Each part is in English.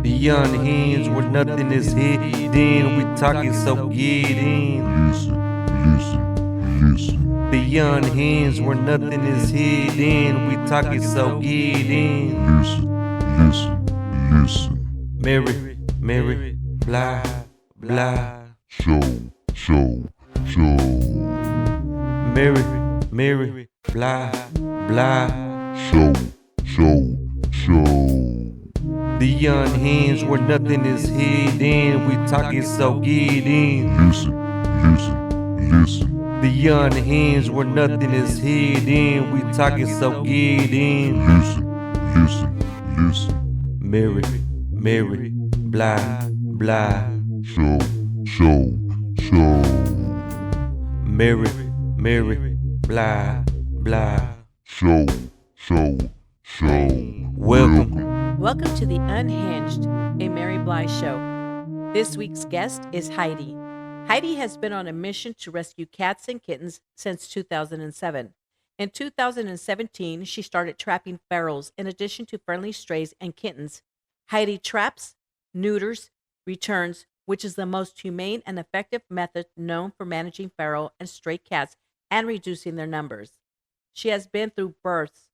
Beyond hands where nothing is hidden, we talking so get in. Listen. Beyond hands where nothing is hidden, we talking so get in. Listen. Mary, blah, blah. Show. Mary, blah, blah. Show. Beyond hands where nothing is hidden, we talking so get in. Listen. Beyond hands where nothing is hidden, we talking so get in. Listen. Mary, blah, blah. Show. Mary, blah, blah. Show. Welcome to The Unhinged, a Mary Blige show. This week's guest is Heidi. Heidi has been on a mission to rescue cats and kittens since 2007. In 2017, she started trapping ferals in addition to friendly strays and kittens. Heidi traps, neuters, returns, which is the most humane and effective method known for managing feral and stray cats and reducing their numbers. She has been through births,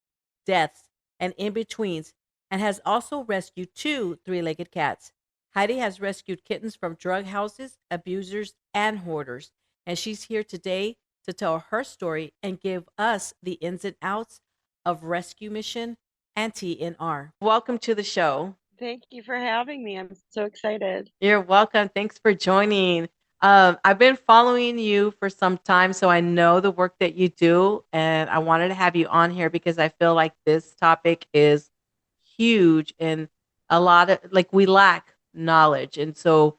deaths, and in-betweens, and has also rescued 2 three-legged cats. Heidi has rescued kittens from drug houses, abusers, and hoarders, and she's here today to tell her story and give us the ins and outs of rescue mission and TNR. Welcome to the show. Thank you for having me. I'm so excited. You're welcome. Thanks for joining. I've been following you for some time, so I know the work that you do, and I wanted to have you on here because I feel like this topic is huge and a lot of we lack knowledge. And so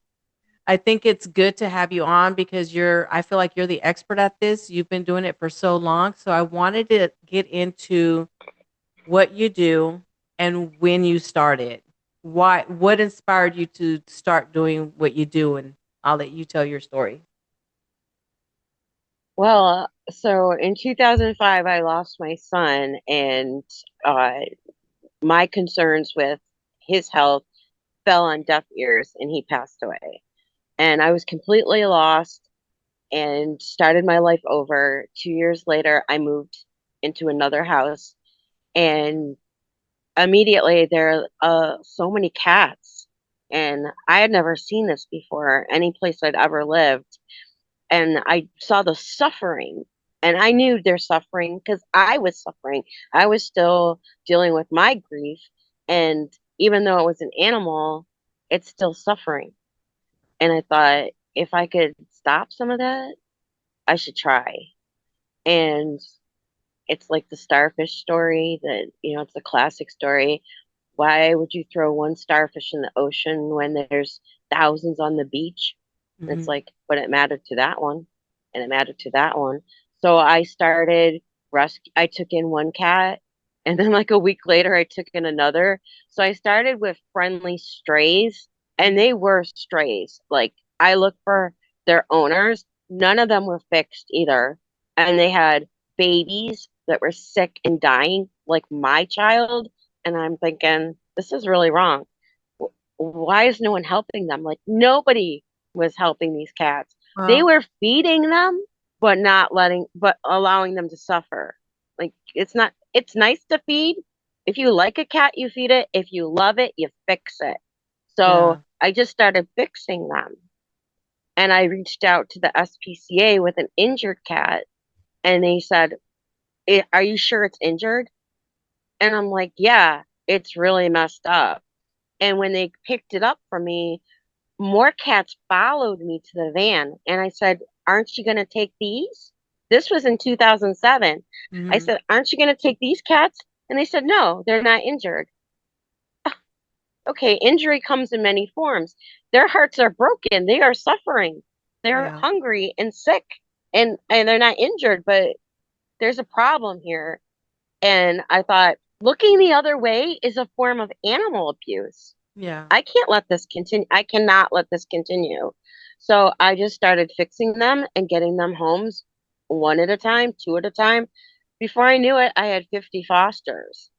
I think it's good to have you on because I feel like you're the expert at this. You've been doing it for so long. So I wanted to get into what you do and when you started. What inspired you to start doing what you do? And I'll let you tell your story. Well, so in 2005, I lost my son, and my concerns with his health fell on deaf ears, and he passed away. And I was completely lost and started my life over. 2 years later, I moved into another house, and immediately there are so many cats. And I had never seen this before, any place I'd ever lived. And I saw the suffering, and I knew their suffering because I was suffering. I was still dealing with my grief. And even though it was an animal, it's still suffering. And I thought, if I could stop some of that, I should try. And it's like the starfish story that, it's a classic story. Why would you throw one starfish in the ocean when there's thousands on the beach? Mhm. It's like, but it mattered to that one, and it mattered to that one. So I started I took in one cat, and then like a week later, I took in another. So I started with friendly strays, and they were strays. Like, I looked for their owners. None of them were fixed either. And they had babies that were sick and dying, like my child. And I'm thinking, this is really wrong. Why is no one helping them? Like, nobody was helping these cats. They were feeding them, but allowing them to suffer. Like, it's nice to feed. If you like a cat, you feed it. If you love it, you fix it. So I just started fixing them. And I reached out to the SPCA with an injured cat, and they said, "Are you sure it's injured?" And I'm like, yeah, it's really messed up. And when they picked it up for me, more cats followed me to the van. And I said, "Aren't you going to take these?" This was in 2007. I said, "Aren't you going to take these cats?" And they said, "No, they're not injured." Okay, injury comes in many forms. Their hearts are broken. They are suffering. They're hungry and sick, and they're not injured, but there's a problem here. And I thought, looking the other way is a form of animal abuse. Yeah. I can't let this continue. I cannot let this continue. So I just started fixing them and getting them homes one at a time, 2 at a time. Before I knew it, I had 50 fosters.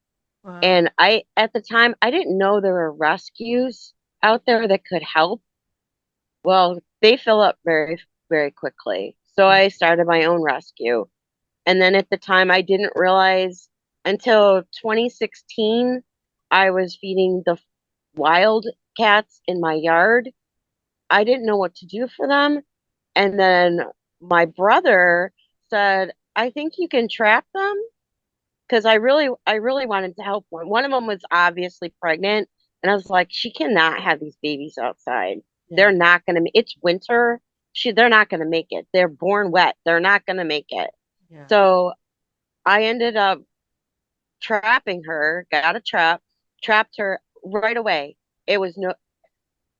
Wow. And at the time, I didn't know there were rescues. out there that could help, well, they fill up very, very quickly. So I started my own rescue. And then at the time, I didn't realize until 2016, I was feeding the wild cats in my yard. I didn't know what to do for them. And then my brother said, I think you can trap them because I really wanted to help one. One of them was obviously pregnant, and I was like, she cannot have these babies outside. Yeah. They're not gonna. It's winter. They're not gonna make it. They're born wet. They're not gonna make it. Yeah. So I ended up trapping her. Got a trap. Trapped her right away. It was no.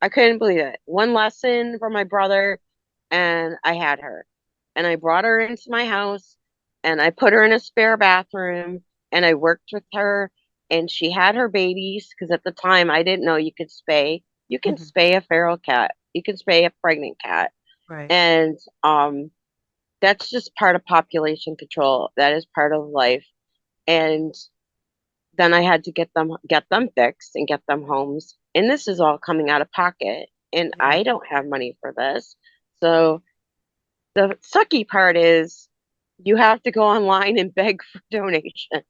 I couldn't believe it. One lesson from my brother, and I had her. And I brought her into my house and I put her in a spare bathroom and I worked with her and she had her babies because at the time I didn't know you could spay. You can Mhm. spay a feral cat. You can spay a pregnant cat. Right. And that's just part of population control. That is part of life. And then I had to get them fixed and get them homes. And this is all coming out of pocket. And Yeah. I don't have money for this. So the sucky part is you have to go online and beg for donations.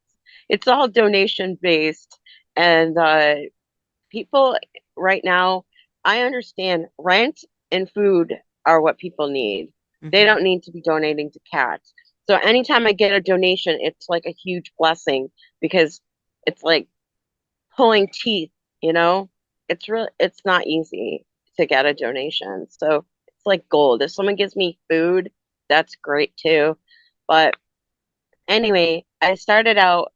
It's all donation based. And people right now, I understand rent and food are what people need. They Mhm. don't need to be donating to cats. So anytime I get a donation, it's like a huge blessing because it's like pulling teeth, you know? It's not easy to get a donation. So it's like gold. If someone gives me food, that's great too. But anyway, I started out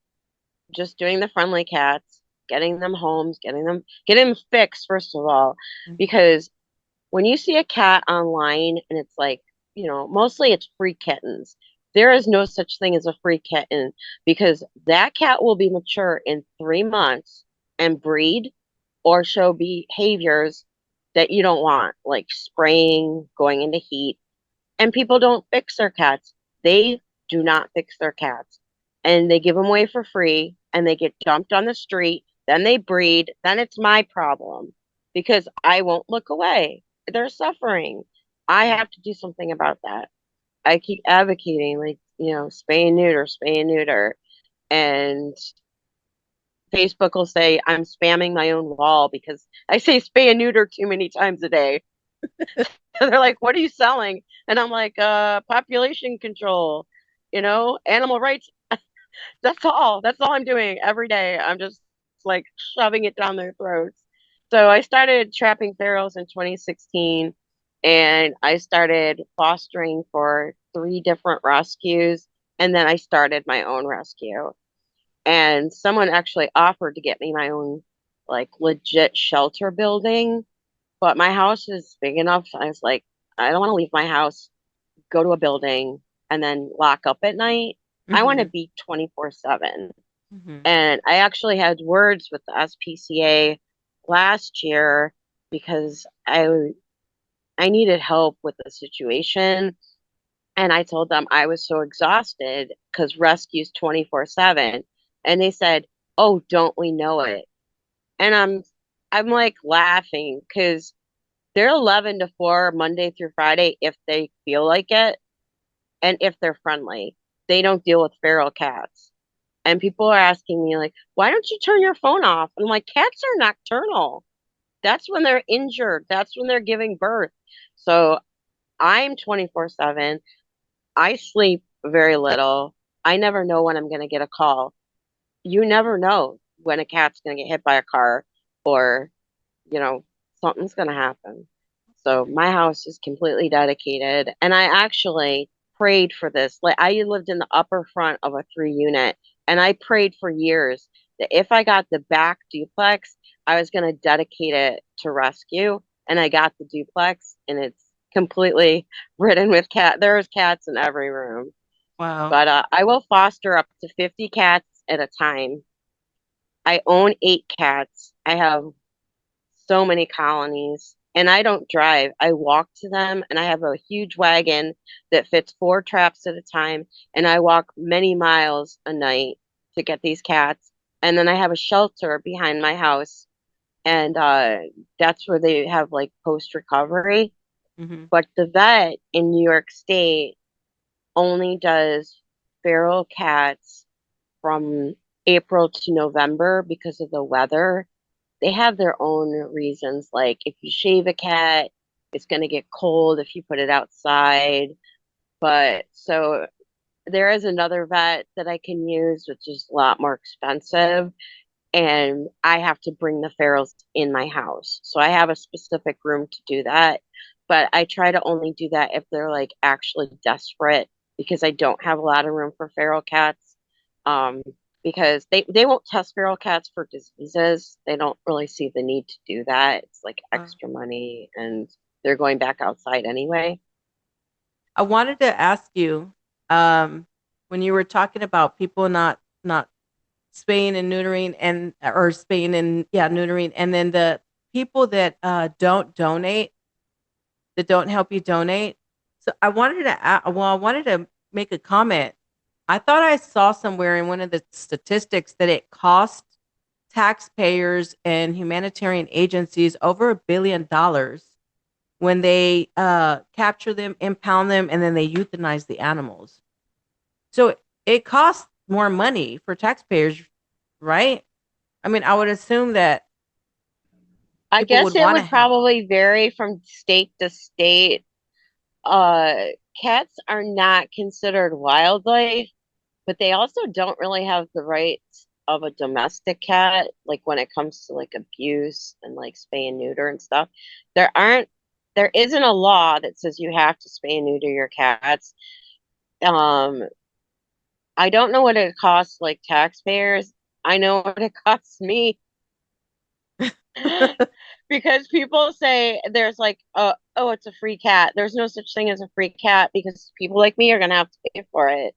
just doing the friendly cats, getting them homes, getting them fixed first of all, Mhm. because when you see a cat online and it's like, mostly it's free kittens. There is no such thing as a free kitten because that cat will be mature in 3 months and breed or show behaviors that you don't want, like spraying, going into heat. And people don't fix their cats. They do not fix their cats. And they give them away for free and they get dumped on the street. Then they breed. Then it's my problem because I won't look away. They're suffering. I have to do something about that. I keep advocating, like, spay and neuter, spay and neuter. And Facebook will say I'm spamming my own wall because I say spay and neuter too many times a day. They're like, what are you selling? And I'm like, population control, animal rights. That's all I'm doing every day. I'm just like shoving it down their throats. So I started trapping pharaohs in 2016 and I started fostering for 3 different rescues. And then I started my own rescue. And someone actually offered to get me my own like legit shelter building, but my house is big enough. I was like, I don't want to leave my house, go to a building, and then lock up at night. I want to Mhm. be 24/7. Mhm. And I actually had words with the SPCA last year because I needed help with the situation. And I told them I was so exhausted because rescue's 24/7. And they said, "Oh, don't we know it?" And I'm like laughing because they're 11 to 4 Monday through Friday if they feel like it and if they're friendly. They don't deal with feral cats. And people are asking me like, "Why don't you turn your phone off?" I'm like, "Cats are nocturnal. That's when they're injured. That's when they're giving birth." So I'm 24/7. I sleep very little. I never know when I'm going to get a call. You never know when a cat's going to get hit by a car or, you know, something's going to happen. So my house is completely dedicated. And I actually prayed for this. Like I lived in the upper front of a 3 unit and I prayed for years that if I got the back duplex, I was going to dedicate it to rescue. And I got the duplex and it's completely ridden with cat. There's cats in every room. Wow. But I will foster up to 50 cats at a time. I own 8 cats. I have so many colonies and I don't drive. I walk to them and I have a huge wagon that fits 4 traps at a time and I walk many miles a night to get these cats. And then I have a shelter behind my house and that's where they have like post recovery. Hmm. But the vet in New York State only does feral cats from April to November because of the weather. They have their own reasons. Like if you shave a cat, it's going to get cold if you put it outside. But so there is another vet that I can use, which is a lot more expensive. And I have to bring the ferals in my house. So I have a specific room to do that. But I try to only do that if they're like actually desperate because I don't have a lot of room for feral cats. Um, because they won't test feral cats for diseases. They don't really see the need to do that. It's like Wow. extra money and they're going back outside anyway. I wanted to ask you, um, when you were talking about people not spaying and neutering, and or spaying and yeah neutering, and then the people that don't donate, that don't help you donate. So I wanted to make a comment. I thought I saw somewhere in one of the statistics that it cost taxpayers and humanitarian agencies over $1 billion when they capture them, impound them, and then they euthanize the animals. So it costs more money for taxpayers, right? I mean, I would assume that I people guess would it want to would help. probably vary from state to state. Uh, Cats are not considered wildlife, but they also don't really have the rights of a domestic cat, like when it comes to like abuse and like spay and neuter and stuff. There aren't there isn't a law that says you have to spay and neuter your cats. Um, I don't know what it costs like taxpayers. I know what it costs me because people say there's like oh it's a free cat. There's no such thing as a free cat because people like me are gonna have to pay for it.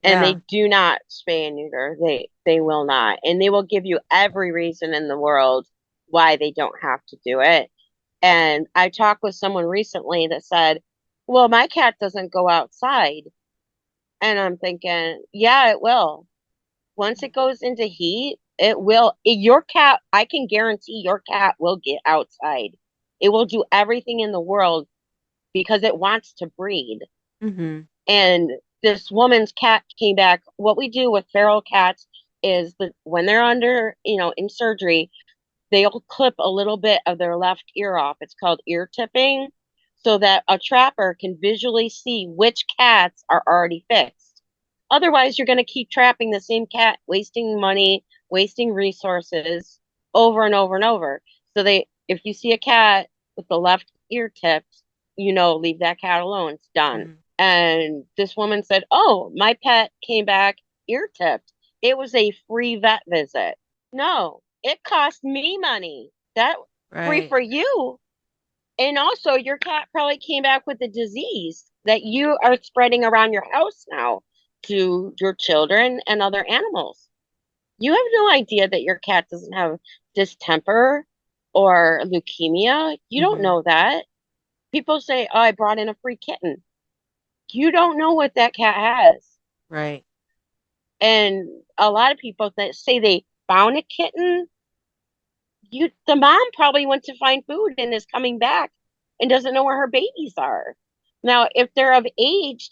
And they Yeah. do not spay and neuter. They will not, and they will give you every reason in the world why they don't have to do it. And I talked with someone recently that said, "Well, my cat doesn't go outside," and I'm thinking, "Yeah, it will. Once it goes into heat, it will. Your cat, I can guarantee your cat will get outside. It will do everything in the world because it wants to breed." Hmm. And this woman's cat came back. What we do with feral cats is that when they're under, in surgery, they'll clip a little bit of their left ear off. It's called ear tipping, so that a trapper can visually see which cats are already fixed. Otherwise, you're going to keep trapping the same cat, wasting money, wasting resources over and over and over. So if you see a cat with the left ear tipped, leave that cat alone. It's done. Hmm. And this woman said, "Oh, my pet came back ear tipped. It was a free vet visit." No, it cost me money. That free Right. for you. And also your cat probably came back with a disease that you are spreading around your house now to your children and other animals. You have no idea that your cat doesn't have distemper or leukemia. You don't Hmm. know that. People say, "Oh, I brought in a free kitten." You don't know what that cat has. Right. And a lot of people that say they found a kitten, the mom probably went to find food and is coming back and doesn't know where her babies are. Now, if they're of age,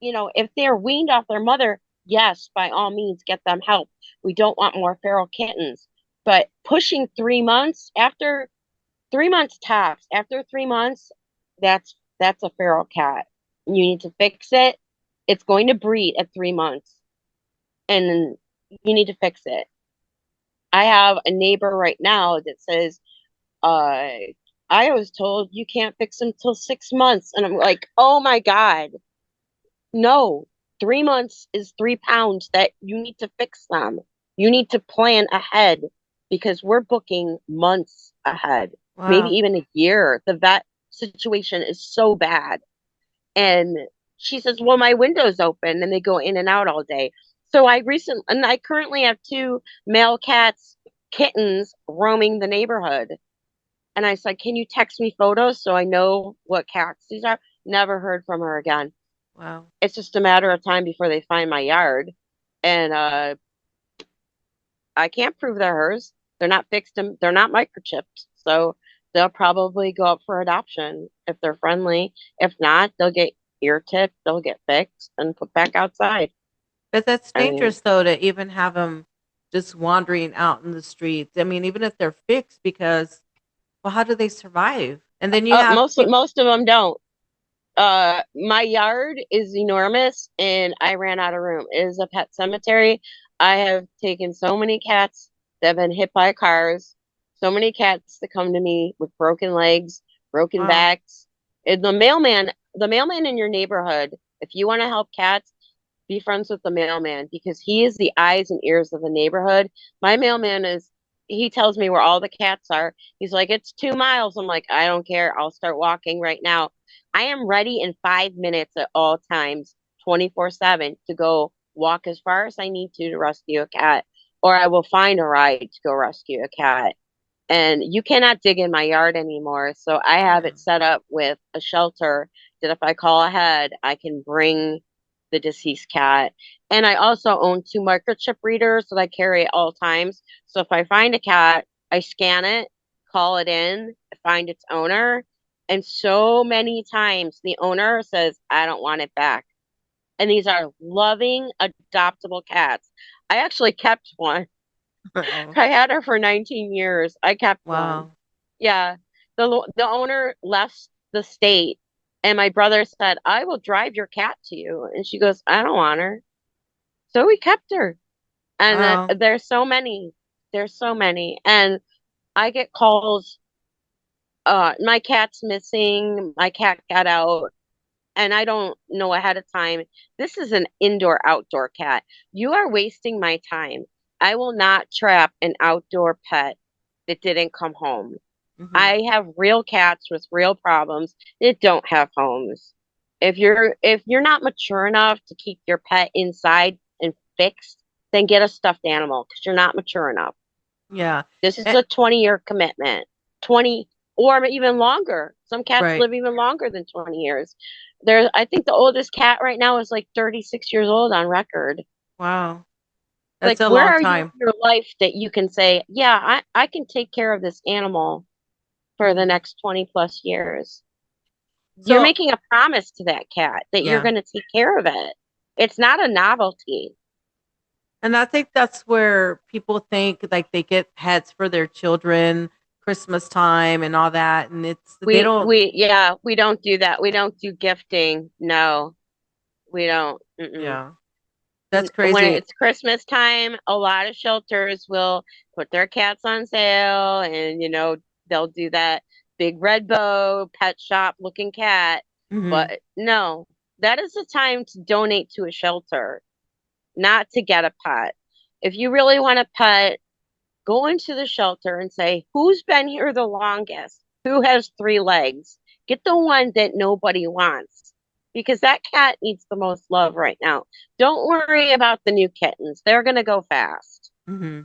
if they're weaned off their mother, yes, by all means, get them help. We don't want more feral kittens. But pushing 3 months, after 3 months tops, after 3 months, that's a feral cat. You need to fix it. It's going to breed at 3 months, and you need to fix it. I have a neighbor right now that says, uh, I was told you can't fix them till 6 months. And I'm like, oh my God, no, 3 months is 3 pounds that you need to fix them. You need to plan ahead because we're booking months ahead, maybe Wow. even a year. The vet situation is so bad. And she says, well, my window's open and they go in and out all day. So I currently have two male kittens roaming the neighborhood. And I said, can you text me photos so I know what cats these are? Never heard from her again. Wow. It's just a matter of time before they find my yard. And I can't prove they're hers. They're not fixed and they're not microchipped. So they'll probably go up for adoption if they're friendly. If not, they'll get ear tipped, they'll get fixed and put back outside. But that's I mean, dangerous, though, to even have them just wandering out in the streets. I mean, even if they're fixed, because, well, how do they survive? And then you have most people. most of them don't. My yard is enormous and I ran out of room. It is a pet cemetery. I have taken so many cats that have been hit by cars, so many cats that come to me with broken legs, broken Wow. backs. And the mailman in your neighborhood, if you want to help cats, be friends with the mailman because he is the eyes and ears of the neighborhood. My mailman he tells me where all the cats are. He's like, it's 2 miles. I'm like, I don't care. I'll start walking right now. I am ready in 5 minutes at all times, 24/7, to go walk as far as I need to rescue a cat, or I will find a ride to go rescue a cat. And you cannot dig in my yard anymore. So I have Yeah. it set up with a shelter that if I call ahead, I can bring the deceased cat. And I also own two microchip readers that I carry at all times. So if I find a cat, I scan it, call it in, find its owner. And so many times the owner says, I don't want it back. And these are loving, adoptable cats. I actually kept one. Oh, I had her for 19 years. I kept one. wow. Yeah. The owner left the state and my brother said, "I will drive your cat to you." And she goes, "I don't want her." So we kept her. And Wow. there's so many. There's so many. And I get calls, my cat's missing, my cat got out, and I don't know ahead of time. This is an indoor outdoor cat. You are wasting my time. I will not trap an outdoor pet that didn't come home. Hmm. I have real cats with real problems that don't have homes. If you're not mature enough to keep your pet inside and fixed, then get a stuffed animal because you're not mature enough. Yeah. This is Eh, a 20-year commitment. 20 or even longer. Some cats right. live even longer than 20 years. I think the oldest cat right now is like 36 years old on record. Wow. That's Like, a where long are you in time. your life that you can say, yeah, I can take care of this animal for the Hmm. next 20 plus years? You're So, making a promise to that cat that you're yeah. going to take care of it. It's not a novelty. And I think that's where people think like they get pets for their children, Christmas time and all that. And they don't, Yeah, we don't do that. We don't do gifting. No, we don't. Mm-mm. yeah, that's When crazy. it's Christmas time, a lot of shelters will put their cats on sale and, they'll do that big red bow pet shop looking cat. Hmm. But no, that is the time to donate to a shelter, not to get a pet. If you really want a pet, go into the shelter and say, who's been here the longest? Who has three legs? Get the one that nobody wants because that cat needs the most love right now. Don't worry about the new kittens. They're going to go fast. Hmm.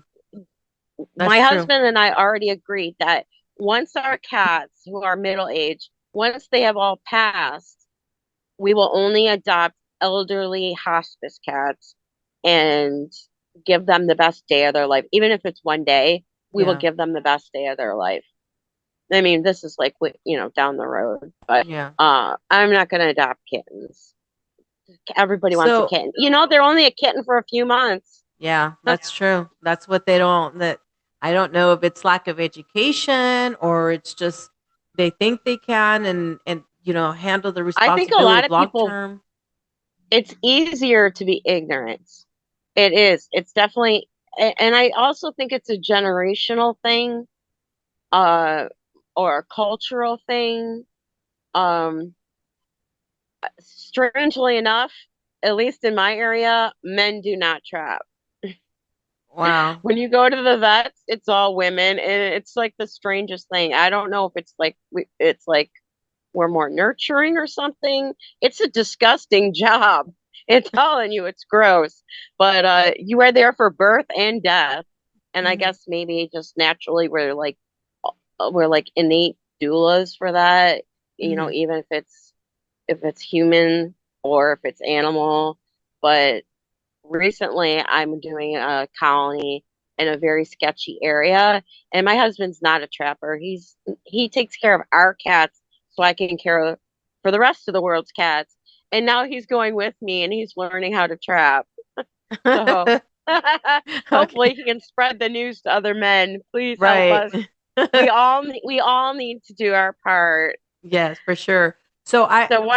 My That's true. husband and I already agreed that once our cats who are middle aged, once they have all passed, we will only adopt elderly hospice cats and give them the best day of their life. Even if it's one day, we will Yeah. give them the best day of their life. I mean, this is like, down the road, but Yeah. I'm not going to adopt kittens. Everybody wants a So, kitten. They're only a kitten for a few months. yeah, that's true. That's what they don't, that I don't know if it's lack of education or it's just they think they can and handle the I think a responsibility lot of of long people, term. it's easier to be ignorant. It is. It's definitely, and I also think it's a generational thing, uh, or a cultural thing. Um, Strangely enough, at least in my area, men do not trap. Wow. When you go to the vets, it's all women, and it's like the strangest thing. I don't know if it's like it's like we're more nurturing or something. It's a disgusting job. It's telling you it's gross, but you are there for birth and death, and I Hmm. guess maybe just naturally we're like innate doulas for that. Hmm. Even if it's human or if it's animal. But recently, I'm doing a colony in a very sketchy area. And my husband's not a trapper. He takes care of our cats so I can care for the rest of the world's cats. And now he's going with me and he's learning how to trap. So hopefully Okay. he can spread the news to other men. Please help Right. us. We all need to do our part. Yes, for sure. So I So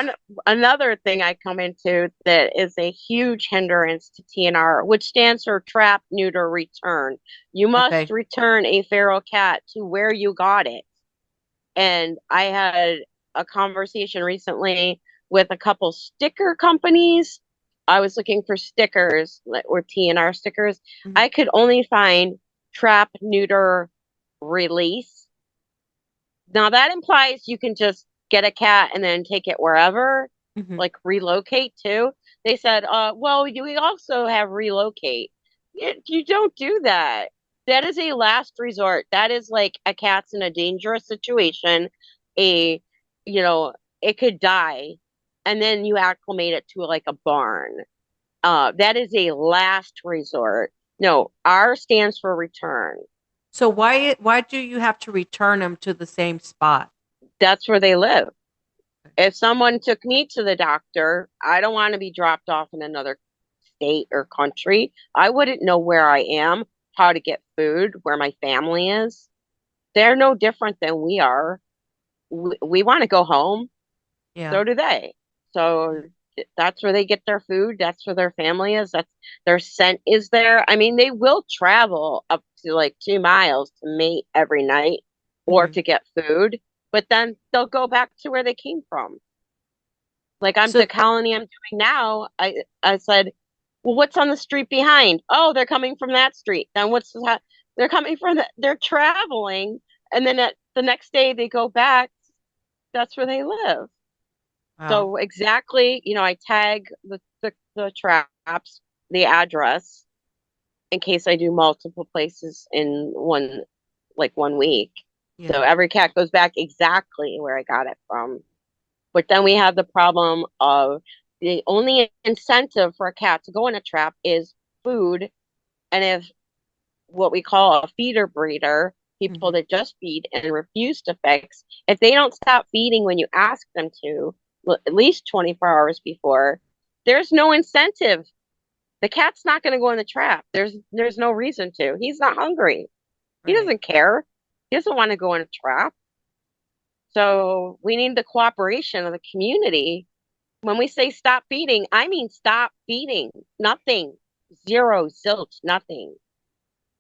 another thing I come into that is a huge hindrance to TNR, which stands for trap, neuter, return. You must okay. return a feral cat to where you got it. And I had a conversation recently with a couple sticker companies. I was looking for stickers or TNR stickers. Mhm. I could only find trap, neuter, release. Now that implies you can just get a cat and then take it wherever, Mhm. like relocate too. They said, well, we also have relocate. You don't do that. That is a last resort. That is like a cat's in a dangerous situation. A, you know, it could die, and then you acclimate it to like a barn. That is a last resort. No, R stands for return. So why do you have to return them to the same spot? That's where they live. If someone took me to the doctor, I don't want to be dropped off in another state or country. I wouldn't know where I am, how to get food, where my family is. They're no different than we are. We want to go home. Yeah. So do they. So that's where they get their food. That's where their family is. That's their scent is there. I mean, they will travel up to like 2 miles to mate every night or Mhm. to get food, but then they'll go back to where they came from. Like I'm So the colony I'm doing now. I said, well, what's on the street behind? Oh, they're coming from that street. Then they're coming from they're traveling, and then at the next day they go back. That's where they live. wow. So exactly, I tag the traps, the address, in case I do multiple places in one week. So Yeah. every cat goes back exactly where I got it from. But then we have the problem of the only incentive for a cat to go in a trap is food. And if what we call a feeder breeder, people Mhm. that just feed and refuse to fix, if they don't stop feeding when you ask them to, at least 24 hours before, there's no incentive. The cat's not going to go in the trap. There's no reason to. He's not hungry. He Right. doesn't care. He doesn't want to go in a trap. So we need the cooperation of the community. When we say stop feeding, I mean stop feeding. Nothing. Zero, zilch, nothing.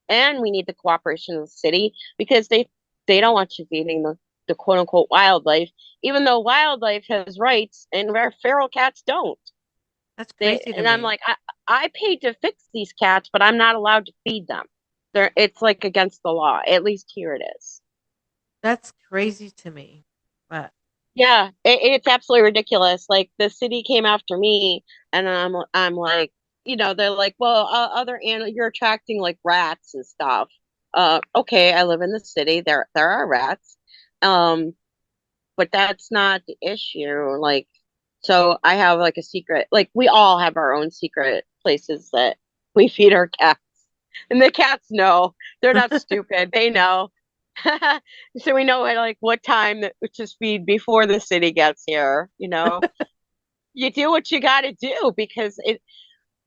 And we need the cooperation of the city because they don't want you feeding the quote unquote wildlife, even though wildlife has rights and feral cats don't. That's They crazy to and I'm me. like, I paid to fix these cats, but I'm not allowed to feed them. It's like against the law. At least here it is. That's crazy to me. But Yeah, it's absolutely ridiculous. Like the city came after me, and I'm like, they're like, well, other animal, you're attracting like rats and stuff. Okay, I live in the city. There are rats, um, but that's not the issue. Like, so I have like a secret. Like we all have our own secret places that we feed our cats, and the cats know. They're not stupid. They know. So we know at like what time to feed before the city gets here. You do what you got to do because it.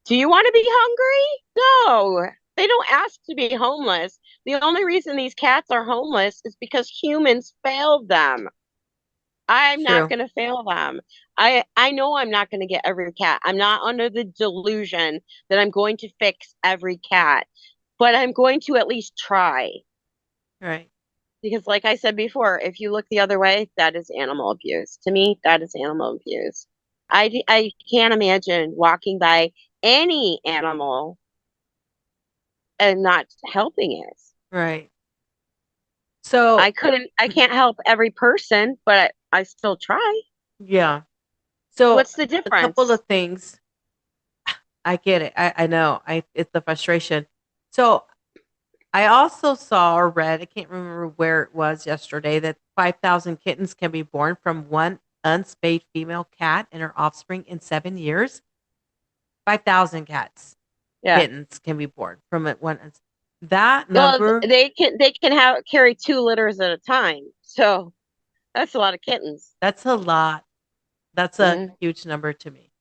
Do you want to be hungry? No, they don't ask to be homeless. The only reason these cats are homeless is because humans failed them. I'm not true. going to fail them. I know I'm not going to get every cat. I'm not under the delusion that I'm going to fix every cat, but I'm going to at least try. Right. Because, like I said before, if you look the other way, that is animal abuse. To me, that is animal abuse. I can't imagine walking by any animal and not helping it. Right. So I can't help every person, but I still try. yeah. So What's the a couple difference? of things. I get it. I know. It's the frustration. So I also saw or read, I can't remember where it was yesterday, that 5,000 kittens can be born from one unspayed female cat and her offspring in 7 years. 5,000 cats, Yeah. kittens can be born from it one. That Well, number, they can carry 2 litters at a time. So that's a lot of kittens. that's a lot. That's a Hmm. huge number to me.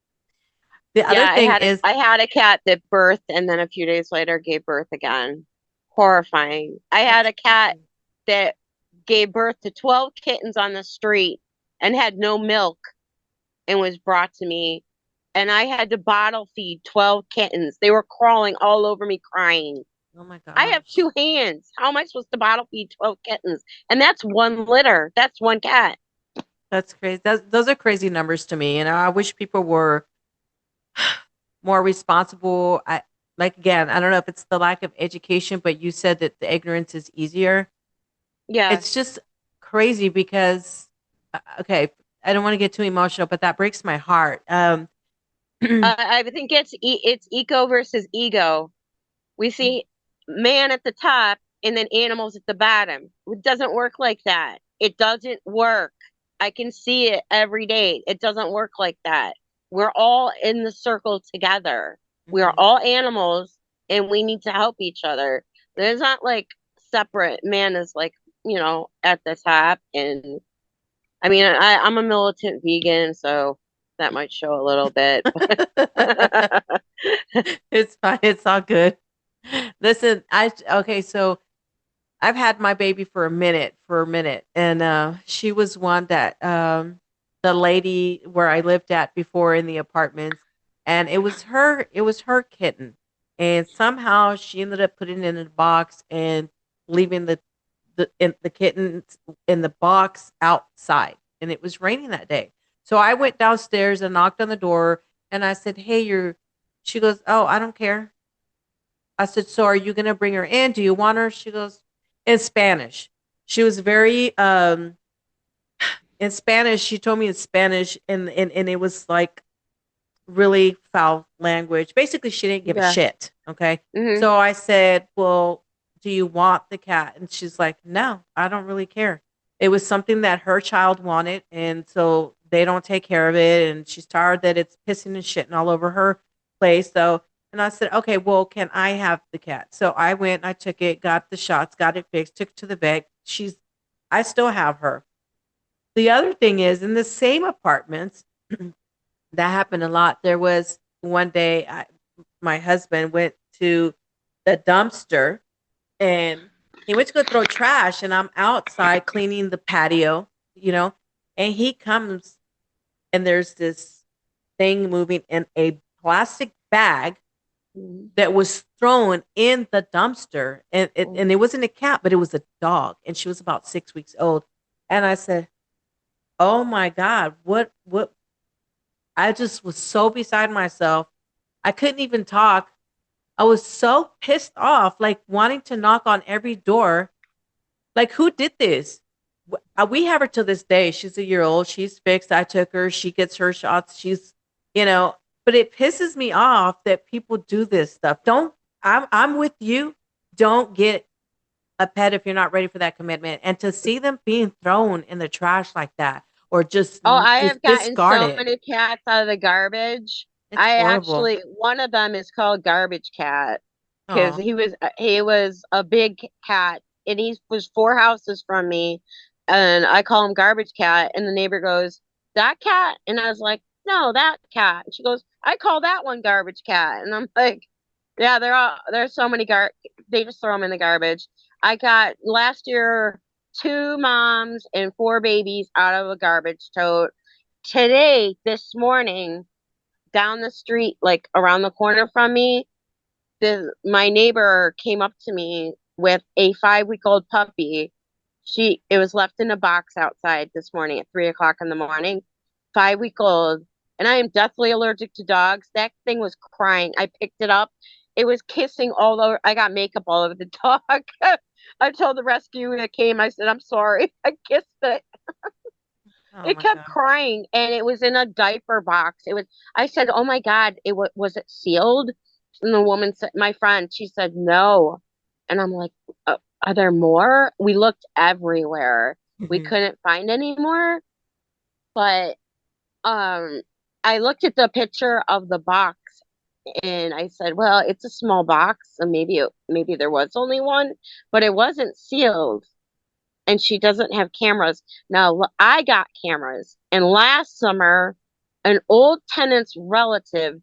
The Yeah, other thing is, I had a cat that birthed and then a few days later gave birth again. Horrifying. I had that's a cat crazy. that gave birth to 12 kittens on the street and had no milk and was brought to me. And I had to bottle feed 12 kittens. They were crawling all over me crying. Oh my I have gosh. 2 hands. How am I supposed to bottle feed 12 kittens? And that's 1 litter. That's one cat. That's crazy. Those are crazy numbers to me. And I wish people were more responsible. Like again, I don't know if it's the lack of education, but you said that the ignorance is easier. Yes. It's just crazy because okay, I don't want to get too emotional, but that breaks my heart. I think it's eco versus ego. We see man at the top and then animals at the bottom. It doesn't work like that. It doesn't work. I can see it every day. It doesn't work like that. We're all in the circle together. We are Mhm. all animals and we need to help each other. There's not like separate. Man is like, at the top. And I mean, I'm a militant vegan, so that might show a little bit. It's fine. It's all good. Listen, okay, so I've had my baby for a minute, and she was one that the lady where I lived at before in the apartments, and it was her kitten, and somehow she ended up putting it in a box and leaving the kitten in the box outside, and it was raining that day. So I went downstairs and knocked on the door, and I said, "Hey, you're." She goes, "Oh, I don't care." I said, "So are you going to bring her in? Do you want her?" She goes, in Spanish. She was very, in Spanish. She told me in Spanish, and it was like really foul language. Basically, she didn't give a Yeah. shit. Okay. Hmm. So I said, "Well, do you want the cat?" And she's like, "No, I don't really care." It was something that her child wanted. And so they don't take care of it. And she's tired that it's pissing and shitting all over her place. So, and I said, "Okay, well, can I have the cat?" So I went, I took it, got the shots, got it fixed, took it to the vet. I still have her. The other thing is in the same apartments, that happened a lot. There was one day my husband went to the dumpster and he went to go throw trash and I'm outside cleaning the patio, you know, and he comes and there's this thing moving in a plastic bag that was thrown in the dumpster and it wasn't a cat but it was a dog and she was about 6 weeks old and I said, "Oh my god, what." I just was so beside myself. I couldn't even talk. I was so pissed off, like wanting to knock on every door. Like, who did this? We have her to this day. She's a year old. She's fixed. I took her. She gets her shots. You know, but it pisses me off that people do this stuff. I'm with you. Don't get a pet if you're not ready for that commitment. And to see them being thrown in the trash like that or Oh, I just have gotten discard so it, many cats out of the garbage. it's I horrible. actually, one of them is called Garbage Cat because Oh. he was a big cat and he was 4 houses from me, and I call him Garbage Cat, and the neighbor goes, "That cat?" And I was like, "No, that cat." And she goes, "I call that one Garbage Cat," and I'm like, "Yeah, there's so many they just throw them in the garbage." I got last year 2 moms and 4 babies out of a garbage tote. Today, this morning, down the street, like around the corner from me, my neighbor came up to me with a 5 week old puppy. It was left in a box outside this morning at 3 o'clock in the morning. 5 week old. And I am deathly allergic to dogs. That thing was crying. I picked it up. It was kissing all over. I got makeup all over the dog. I told the rescue that came, I said, "I'm sorry." I kissed it. Oh It my kept god. crying and it was in a diaper box. I said, "Oh my God, was it sealed?" And the woman said, my friend, she said, "No." And I'm like, "Are there more?" We looked everywhere. We Mhm. couldn't find any more. But um, I looked at the picture of the box And I said, well, it's a small box, so maybe there was only one, but it wasn't sealed. And she doesn't have cameras. Now, I got cameras. And last summer, an old tenant's relative,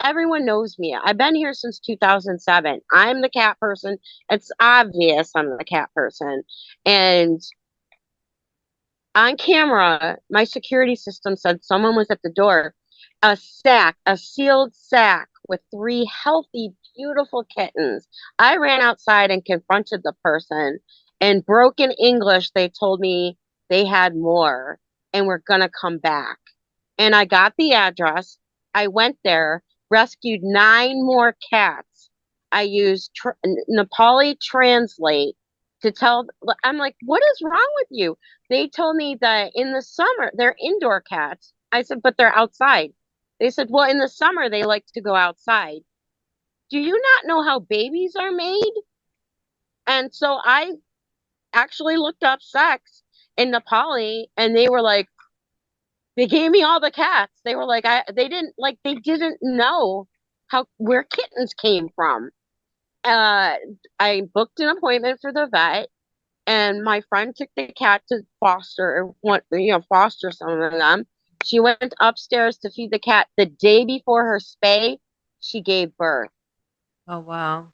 everyone knows me. I've been here since 2007. I'm the cat person. It's obvious I'm the cat person. And on camera, my security system said someone was at the door, a sealed sack with three healthy, beautiful kittens. I ran outside and confronted the person. In broken English, they told me they had more and were going to come back. And I got the address. I went there, rescued nine more cats. I used Nepali Translate to tell. I'm like, what is wrong with you? They told me that in the summer, they're indoor cats. I said, but they're outside. They said, well, in the summer, they like to go outside. Do you not know how babies are made? And so I actually looked up sex in Nepali, and they were like, they gave me all the cats. They were like, they didn't know where kittens came from. I booked an appointment for the vet, and my friend took the cat to foster some of them. She went upstairs to feed the cat. The day before her spay, she gave birth. Oh, wow.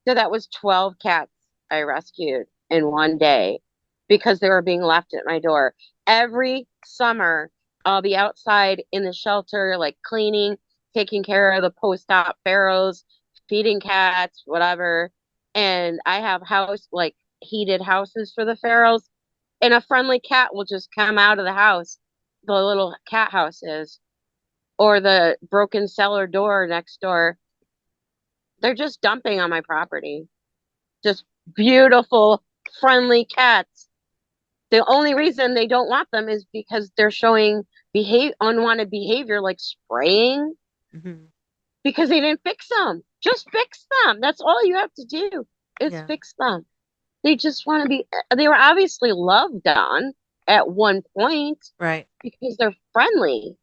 So that was 12 cats I rescued in one day because they were being left at my door. Every summer, I'll be outside in the shelter, like cleaning, taking care of the post-op Farrells, feeding cats, whatever. And I have heated houses for the Farrells, and a friendly cat will just come out of the house, the little cat houses, or the broken cellar door next door. They're just dumping on my property. Just beautiful, friendly cats. The only reason they don't want them is because they're showing unwanted behavior like spraying Mm-hmm. because they didn't fix them. Just fix them. That's all you have to do is Yeah. fix them. They just want to they were obviously loved on at one point Right. because they're friendly.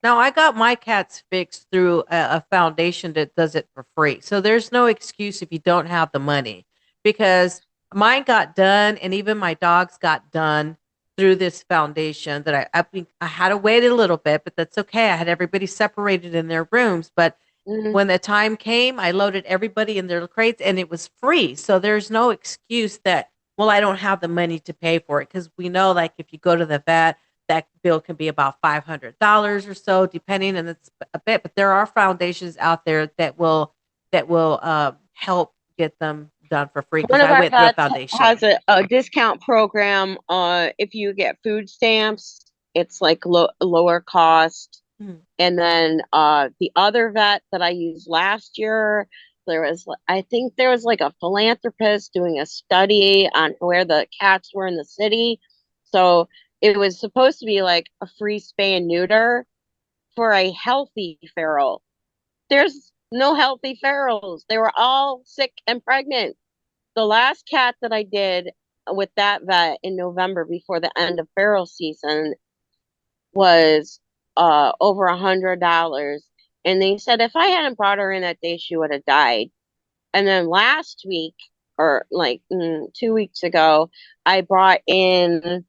Now, I got my cats fixed through a foundation that does it for free. So there's no excuse if you don't have the money because mine got done and even my dogs got done through this foundation that I had to wait a little bit, but that's okay. I had everybody separated in their rooms. But Mhm. when the time came, I loaded everybody in their crates and it was free. So there's no excuse that, well, I don't have the money to pay for it because we know, like, if you go to the vet, that bill can be about $500 or so, depending, and it's a bit. But there are foundations out there that will help get them done for free because One of I our went through a vets has foundation. a discount program. If you get food stamps, it's like lower cost. Hmm. And then the other vet that I used last year, I think there was like a philanthropist doing a study on where the cats were in the city. So it was supposed to be like a free spay and neuter for a healthy feral. There's no healthy ferals. They were all sick and pregnant. The last cat that I did with that vet in November before the end of feral season was over $100. And they said if I hadn't brought her in that day, she would have died. And then last week, or like 2 weeks ago, I brought in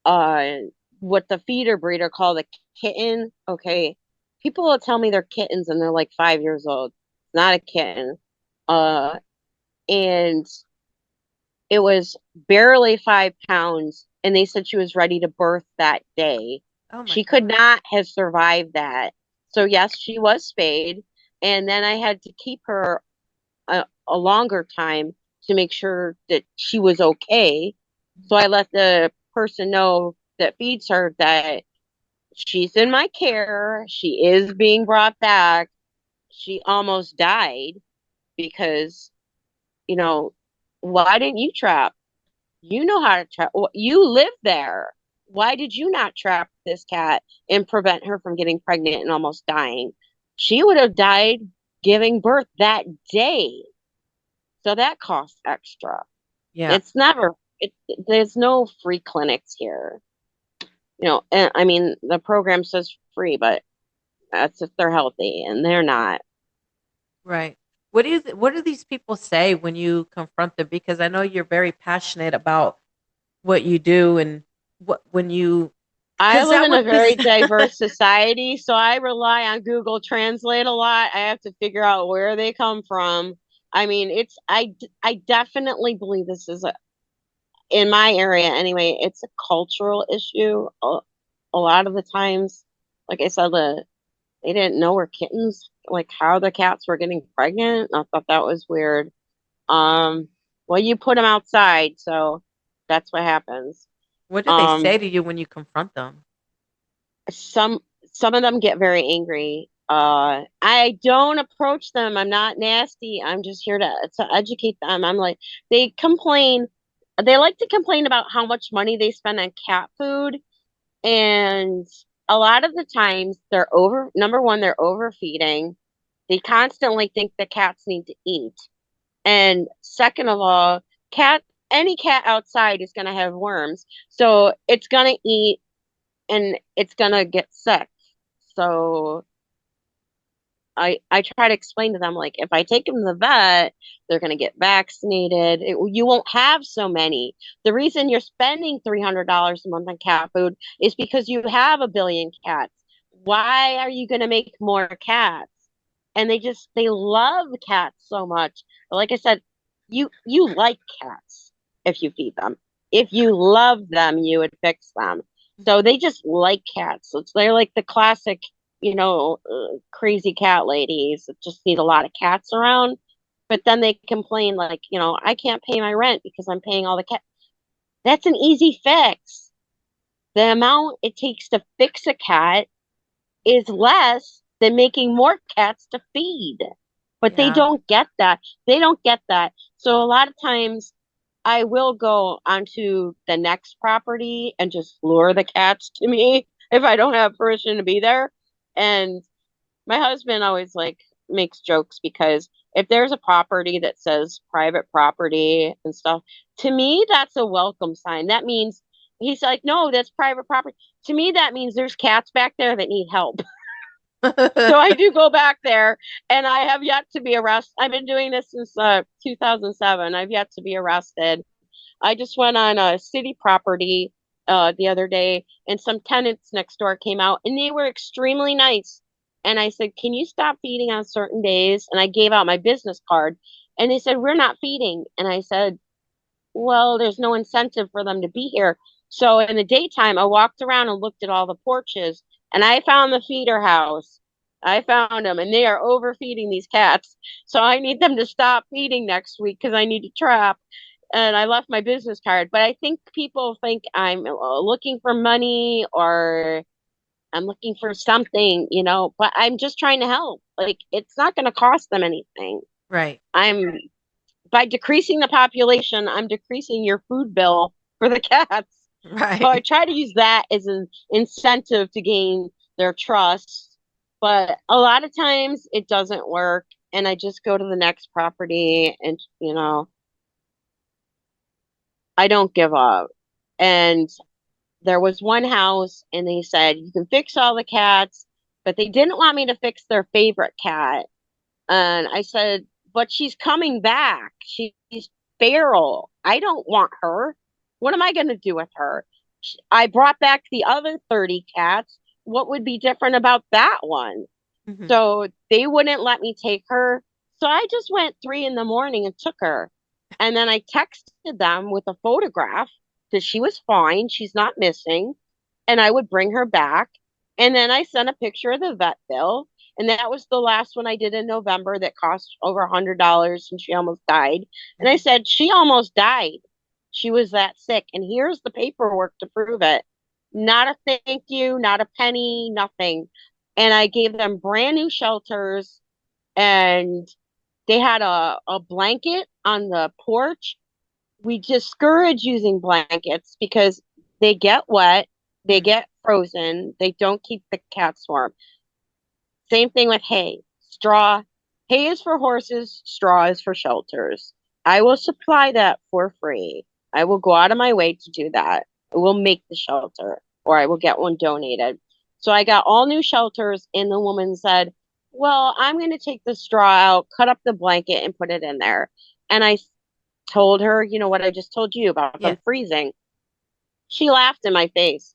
uh what the feeder breeder called a kitten. Okay. People will tell me they're kittens and they're like 5 years old. It's not a kitten. Uh and it was barely 5 pounds, and they said she was ready to birth that day. Oh my She could God. not have survived that. So yes, she was spayed, and then I had to keep her a longer time to make sure that she was okay. So I let the person know that feeds her that she's in my care. She is being brought back. She almost died because, you know, why didn't you trap? You know how to trap. You live there. Why did you not trap this cat and prevent her from getting pregnant and almost dying? She would have died giving birth that day. So that costs extra. Yeah. It's never, there's no free clinics here. And I mean, the program says free, but that's if they're healthy, and they're not. Right. What do these people say when you confront them? Because I know you're very passionate about what you do and what when you I because live that in a would very piss diverse society, so I rely on Google Translate a lot. I have to figure out where they come from. I mean, I definitely believe this is in my area anyway, it's a cultural issue. A lot of the times, like I said, they didn't know where kittens, like how the cats were getting pregnant. I thought that was weird. Um, well, you put them outside, so that's what happens. what do they say Um, to you when you confront them? some some of them get very angry. I don't approach them. I'm not nasty. I'm just here to educate them. I'm like they complain. They like to complain about how much money they spend on cat food, and a lot of the times they're over. Number one, they're overfeeding. They constantly think the cats need to eat, and second of all, cat any cat outside is going to have worms, so it's going to eat and it's gonna get sick. So I try to explain to them like if I take them to the vet, they're gonna get vaccinated. You won't have so many. The reason you're spending $300 a month on cat food is because you have a billion cats. Why are you gonna make more cats? And they love cats so much. But like I said, you like cats if you feed them. If you love them, you would fix them. So they just like cats. So they're like the classic, crazy cat ladies that just need a lot of cats around. But then they complain like, I can't pay my rent because I'm paying all the cat. That's an easy fix. The amount it takes to fix a cat is less than making more cats to feed. But they Yeah. don't get that. They don't get that. So a lot of times I will go onto the next property and just lure the cats to me if I don't have permission to be there. And my husband always like makes jokes because if there's a property that says private property and stuff, to me that's a welcome sign. That means he's like, no, that's private property. To me, that means there's cats back there that need help. So I do go back there, and I have yet to be arrested. I've been doing this since 2007. I've yet to be arrested. I just went on a city property the other day, and some tenants next door came out, and they were extremely nice. And I said, "Can you stop feeding on certain days?" And I gave out my business card, and they said, "We're not feeding." And I said, well, there's no incentive for them to be here. So in the daytime, I walked around and looked at all the porches, and I found the feeder house. I found them, and they are overfeeding these cats. So I need them to stop feeding next week because I need to trap. And I left my business card. But I think people think I'm looking for money or I'm looking for something, but I'm just trying to help. Like, it's not going to cost them anything. Right. I'm by decreasing the population, I'm decreasing your food bill for the cats. So I Right. try to use that as an incentive to gain their trust. But a lot of times it doesn't work. And I just go to the next property and, I don't give up. And there was one house and they said, you can fix all the cats, but they didn't want me to fix their favorite cat. And I said, but she's coming back. She's feral. I don't want her. What am I going to do with her? I brought back the other 30 cats. What would be different about that one? Mhm. So they wouldn't let me take her. So I just went 3 in the morning and took her. And then I texted them with a photograph that she was fine. She's not missing. And I would bring her back. And then I sent a picture of the vet bill. And that was the last one I did in November that cost over $100 and she almost died. And I Mhm. said, she almost died. She was that sick. And here's the paperwork to prove it. Not a thank you, not a penny, nothing. And I gave them brand new shelters and they had a blanket on the porch. We discourage using blankets because they get wet, they Mhm. get frozen, they don't keep the cats warm. Same thing with hay, straw. Hay is for horses, straw is for shelters. I will supply that for free. I will go out of my way to do that. I will make the shelter or I will get one donated. So I got all new shelters, and the woman said, well, I'm going to take the straw out, cut up the blanket, and put it in there. And told her, what I just told you about Yeah. them freezing. She laughed in my face.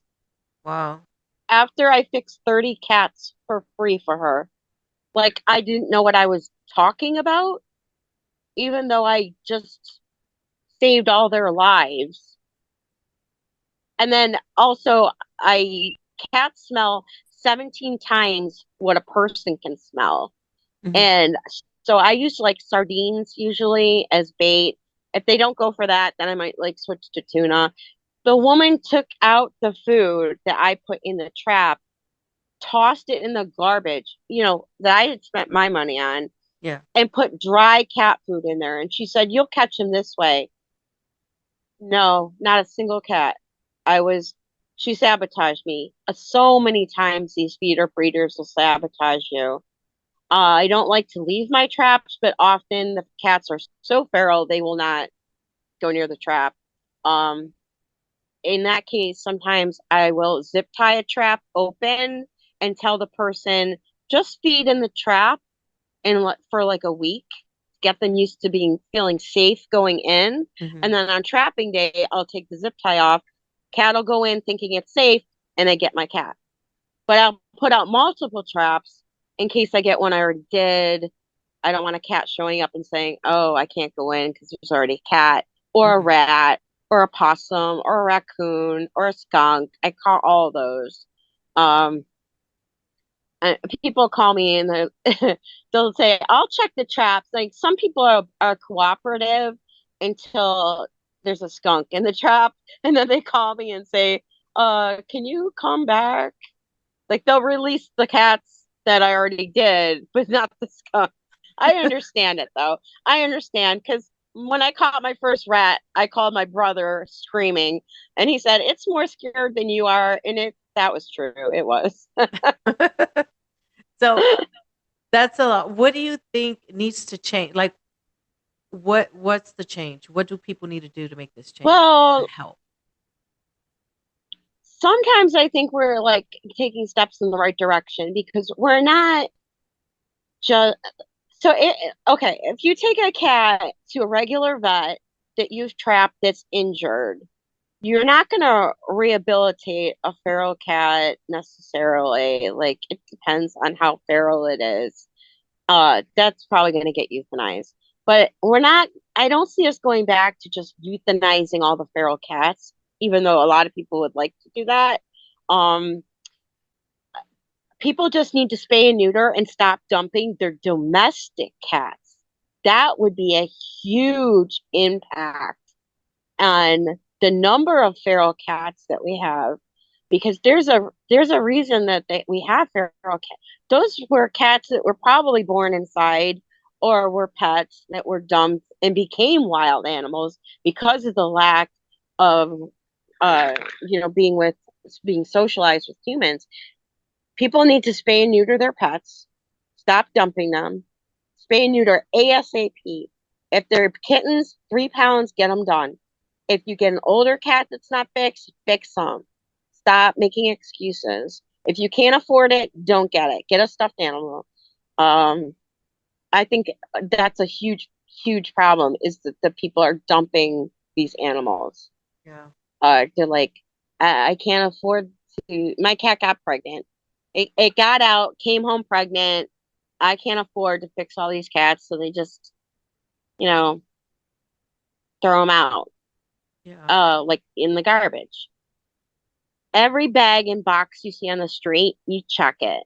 Wow. After I fixed 30 cats for free for her, like I didn't know what I was talking about, even though I just saved all their lives. And then also, I cats smell 17 times what a person can smell. Hmm. And so I use like sardines usually as bait. If they don't go for that, then I might like switch to tuna. The woman took out the food that I put in the trap, tossed it in the garbage, that I had spent my money on, Yeah. and put dry cat food in there. And she said, "You'll catch him this way." No, not a single cat. I was, she sabotaged me. So many times these feeder breeders will sabotage you. I don't like to leave my traps, but often the cats are so feral they will not go near the trap. Um, in that case, sometimes I will zip tie a trap open and tell the person just feed in the trap and for like a week, get them used to being feeling safe going in. Hmm. And then on trapping day, I'll take the zip tie off. Cat will go in thinking it's safe, and I get my cat. But I'll put out multiple traps in case I get one I already did. I don't want a cat showing up and saying, "Oh, I can't go in because there's already a cat or a Hmm. rat or a possum or a raccoon or a skunk." I call all those. Um, and people call me and they'll say, "I'll check the traps." Like some people are cooperative until there's a skunk in the trap, and then they call me and say, can you come back?" Like they'll release the cats that I already did, but not the skunk. I understand it though. I understand because when I caught my first rat, I called my brother screaming, and he said, "It's more scared than you are," and that was true. It was. So that's a lot. What do you think needs to change? Like, what's the change? What do people need to do to make this change to Well, help? sometimes I think we're like taking steps in the right direction because we're not just okay, if you take a cat to a regular vet that you've trapped that's injured, you're not going to rehabilitate a feral cat necessarily. Like it depends on how feral it is. That's probably going to get euthanized. But we're not, I don't see us going back to just euthanizing all the feral cats, even though a lot of people would like to do that. Um, People just need to spay and neuter and stop dumping their domestic cats. That would be a huge impact on the number of feral cats that we have, because there's a reason that we have feral cats. Those were cats that were probably born inside or were pets that were dumped and became wild animals because of the lack of being socialized with humans. People need to spay and neuter their pets, stop dumping them, spay and neuter ASAP. If they're kittens, 3 pounds, get them done. If you get an older cat that's not fixed, fix them. Stop making excuses. If you can't afford it, don't get it. Get a stuffed animal. Um, I think that's a huge, huge problem is that the people are dumping these animals. Yeah. They're like, I can't afford to. My cat got pregnant. It got out, came home pregnant. I can't afford to fix all these cats, so they just, you know, throw them out, Yeah. like in the garbage. Every bag and box you see on the street, you check it.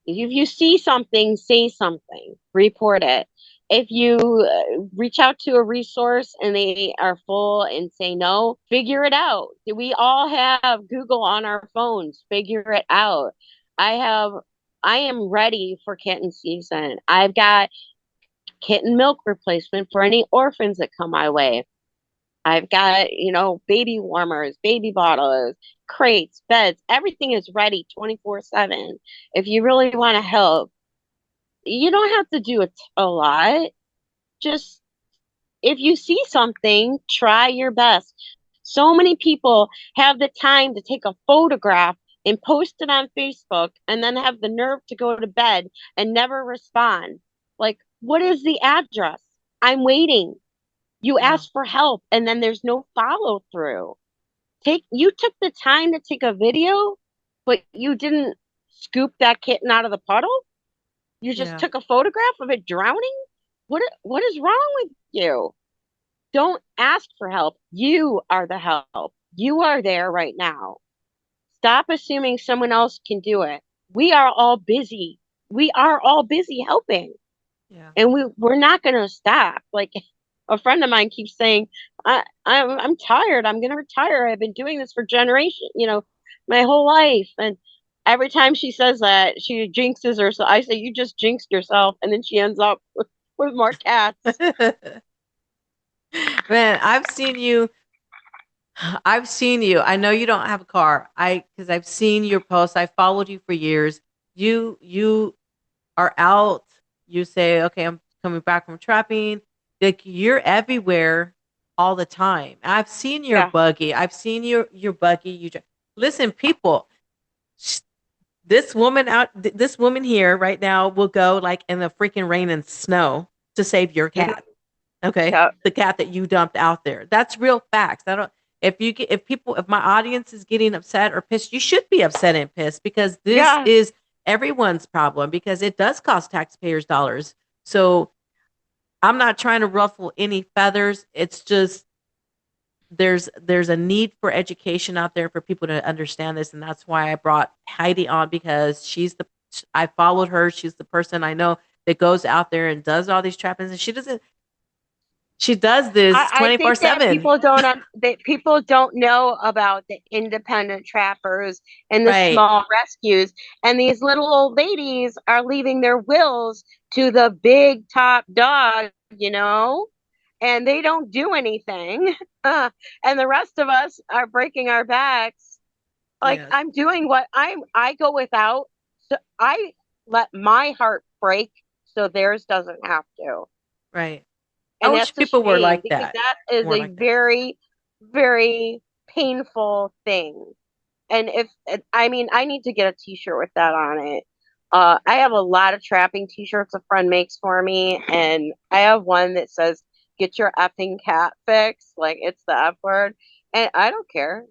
If you see something, say something, report it. If you reach out to a resource and they are full and say no, figure it out. We all have Google on our phones. Figure it out. I have, I am ready for kitten season. I've got kitten milk replacement for any orphans that come my way. I've got, baby warmers, baby bottles, crates, beds, everything is ready 24/7. If you really want to help, you don't have to do a lot. Just if you see something, try your best. So many people have the time to take a photograph and post it on Facebook and then have the nerve to go to bed and never respond. Like, what is the address? I'm waiting. You Yeah. asked for help and then there's no follow through. You took the time to take a video, but you didn't scoop that kitten out of the puddle. You just Yeah. took a photograph of it drowning. What is wrong with you? Don't ask for help. You are the help. You are there right now. Stop assuming someone else can do it. We are all busy. We are all busy helping. Yeah. And we're not going to stop. Like a friend of mine keeps saying, I'm tired. I'm going to retire. I've been doing this for generations, my whole life. And every time she says that, she jinxes herself. I say, you just jinxed yourself. And then she ends up with more cats. Man, I've seen you. I know you don't have a car. Because I've seen your posts. I followed you for years. You are out. You say, okay, I'm coming back from trapping. Like you're everywhere all the time. I've seen your Yeah. buggy. I've seen your buggy. Listen, people. sh- This woman here right now will go like in the freaking rain and snow to save your Mhm. cat. Okay, Yeah. the cat that you dumped out there. That's real facts. I don't. If my audience is getting upset or pissed, you should be upset and pissed because this Yeah. is everyone's problem because it does cost taxpayers dollars. So I'm not trying to ruffle any feathers. It's just there's a need for education out there for people to understand this, and that's why I brought Heidi on because I followed her. She's the person I know that goes out there and does all these trappings, and she does this I think that 24/7. people don't know about the independent trappers and the Right. small rescues, and these little old ladies are leaving their wills to the big top dog, and they don't do anything, and the rest of us are breaking our backs. Like Yes. I'm doing what I go without, so I let my heart break so theirs doesn't have to. Right. I And wish that's a people were shame like because that. that is More a like that. very, very painful thing. And I mean, I need to get a t-shirt with that on it. I have a lot of trapping t-shirts a friend makes for me, and I have one that says, "Get your effing cat fixed," like it's the F word, and I don't care.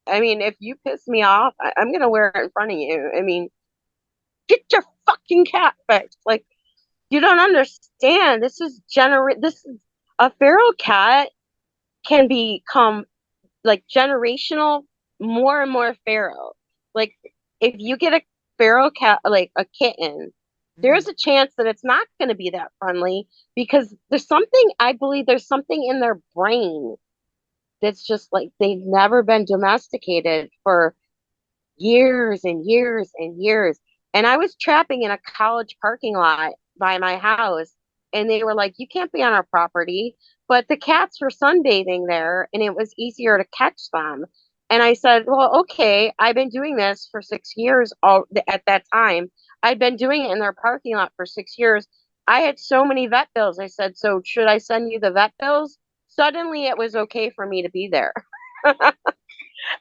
I mean, if you piss me off, I'm gonna wear it in front of you. I mean, get your fucking cat fixed. Like, you don't understand. This is a feral cat can become like generational, more and more feral. Like if you get a feral cat, like a kitten, Mhm. there's a chance that it's not going to be that friendly because I believe there's something in their brain that's just like they've never been domesticated for years and years and years. And I was trapping in a college parking lot by my house, and they were like, "You can't be on our property." But the cats were sunbathing there, and it was easier to catch them. And I said, "Well, okay, I've been doing this for 6 years at that time. I'd been doing it in their parking lot for 6 years. I had so many vet bills." I said, "So should I send you the vet bills?" Suddenly it was okay for me to be there.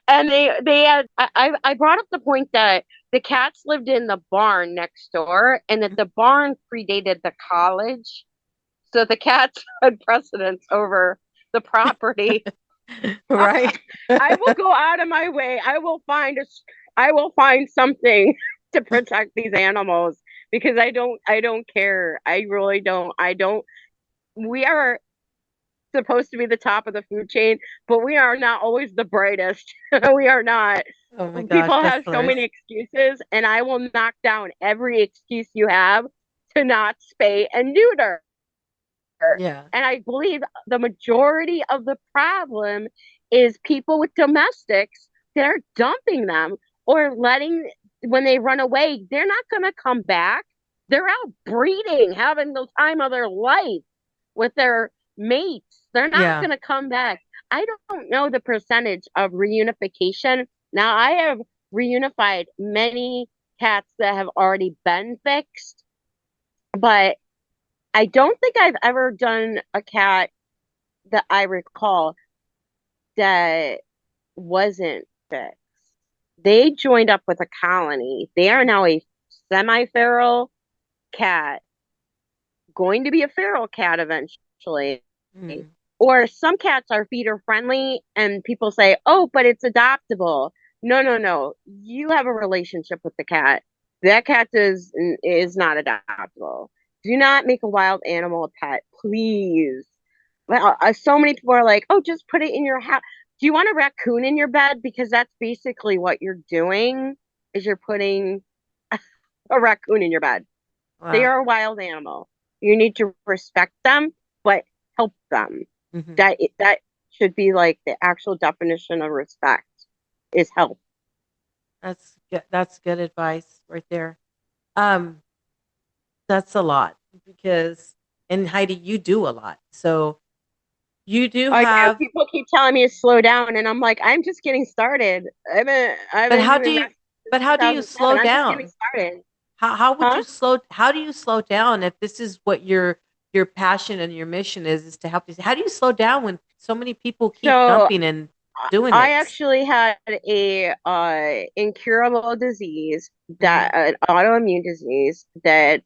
And they had I brought up the point that the cats lived in the barn next door and that the barn predated the college. So the cats had precedence over the property. Right. I will go out of my way. I will find something to protect these animals because I don't care. I really don't. I don't We are supposed to be the top of the food chain, but we are not always the brightest. We are not. Oh my gosh, People that's have so hilarious. many excuses, and I will knock down every excuse you have to not spay and neuter. Yeah. And I believe the majority of the problem is people with domestics that are dumping them or when they run away, they're not going to come back. They're out breeding, having the time of their life with their mates. They're not Yeah. going to come back. I don't know the percentage of reunification. Now, I have reunified many cats that have already been fixed, but I don't think I've ever done a cat that I recall that wasn't fixed. They joined up with a colony. They are now a semi-feral cat, going to be a feral cat eventually. Mm. Or some cats are feeder friendly, and people say, "Oh, but it's adoptable." No, no, no. You have a relationship with the cat. That cat is not adoptable. Do not make a wild animal a pet, please. Well, so many people are like, "Oh, just put it in your house." Do you want a raccoon in your bed? Because that's basically what you're doing. Is you're putting a raccoon in your bed. They Wow. are a wild animal. You need to respect them, but help them. Hmm. That should be like the actual definition of respect is help. That's good. That's good advice right there. Um, that's a lot because, and Heidi, you do a lot. So you do I do. have, People keep telling me to slow down, and I'm like, I'm just getting started. I've but been how do doing you, rescue since but how do you 2007. slow I'm just getting down? started, How would huh? you how do you slow down if this is what your passion and your mission is to help these? How do you slow down when so many people keep So dumping and doing I this? actually had a incurable disease, Hmm. that an autoimmune disease that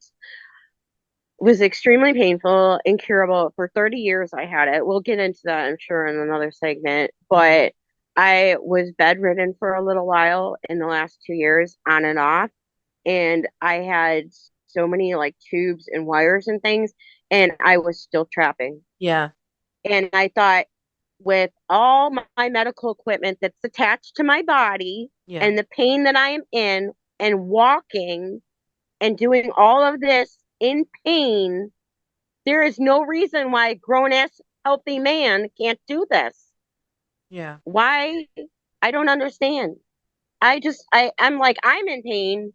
was extremely painful, incurable. For 30 years, I had it. We'll get into that, I'm sure, in another segment. Hmm. But I was bedridden for a little while in the last 2 years, on and off. And I had so many like tubes and wires and things, and I was still trapping. Yeah, And I thought, with all my medical equipment that's attached to my body yeah, and the pain that I am in, and walking and doing all of this in pain, there is no reason why a grown ass healthy man can't do this. yeah, Why? I don't understand. I'm like, I'm in pain.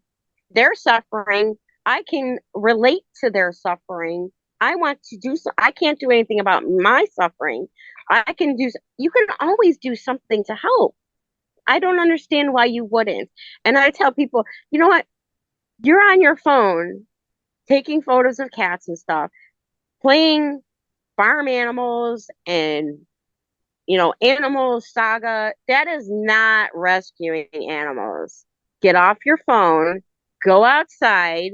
They're suffering. I can relate to their suffering. I want to do so. I can't do anything about my suffering. I can do, you can always do something to help. I don't understand why you wouldn't. And I tell people, you know what? You're on your phone taking photos of cats and stuff, playing farm animals and animal saga. That is not rescuing animals. Get off your phone, go outside,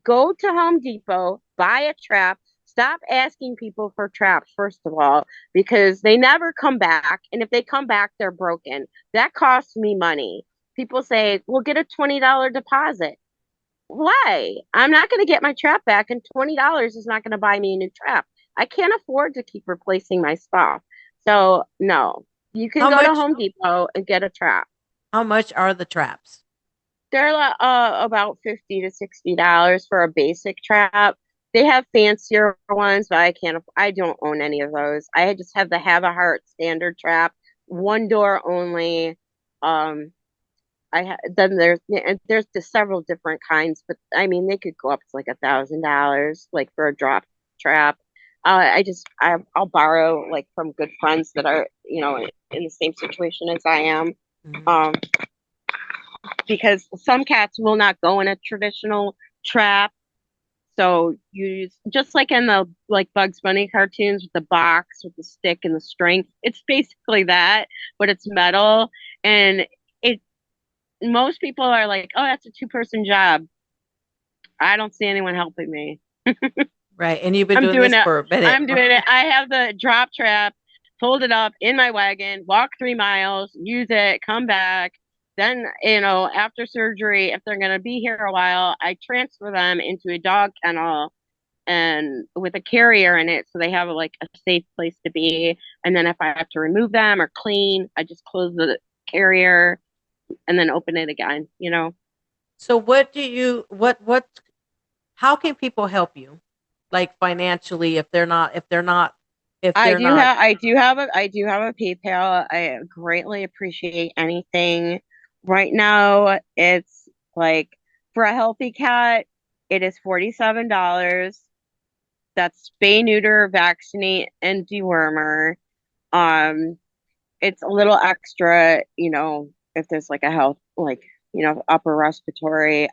go to Home Depot, buy a trap. Stop asking people for traps, first of all, because they never come back. And if they come back, they're broken. That costs me money. People say, well, get a $20 deposit. Why? I'm not going to get my trap back, and $20 is not going to buy me a new trap. I can't afford to keep replacing my stuff. So, no, you can how go to much Home Depot and get a trap. how much are the traps? They're about $50 to $60 for a basic trap. They have fancier ones, but I don't own any of those. I just have a heart standard trap, one door only. Um, then there's just several different kinds, but I mean they could go up to like $1,000, like for a drop trap. I'll borrow like from good friends that are in the same situation as I am, Hmm. um, because some cats will not go in a traditional trap. So you just like in the like Bugs Bunny cartoons with the box with the stick and the string. It's basically that, but it's metal, and it most people are like, "Oh, that's a two-person job." I don't see anyone helping me. Right, and you've been I'm doing doing this it. for a minute. I'm doing it. I have the drop trap, fold it up in my wagon, walk 3 miles, use it, come back. Then, after surgery, if they're going to be here a while, I transfer them into a dog kennel and with a carrier in it, so they have like a safe place to be. And then if I have to remove them or clean, I just close the carrier and then open it again. So what do you what how can people help you? Like financially if they're not I do have a PayPal. I greatly appreciate anything. Right now, it's like, for a healthy cat, it is $47. That's spay, neuter, vaccinate, and dewormer. Um, it's a little extra, if there's like a health, like, upper respiratory,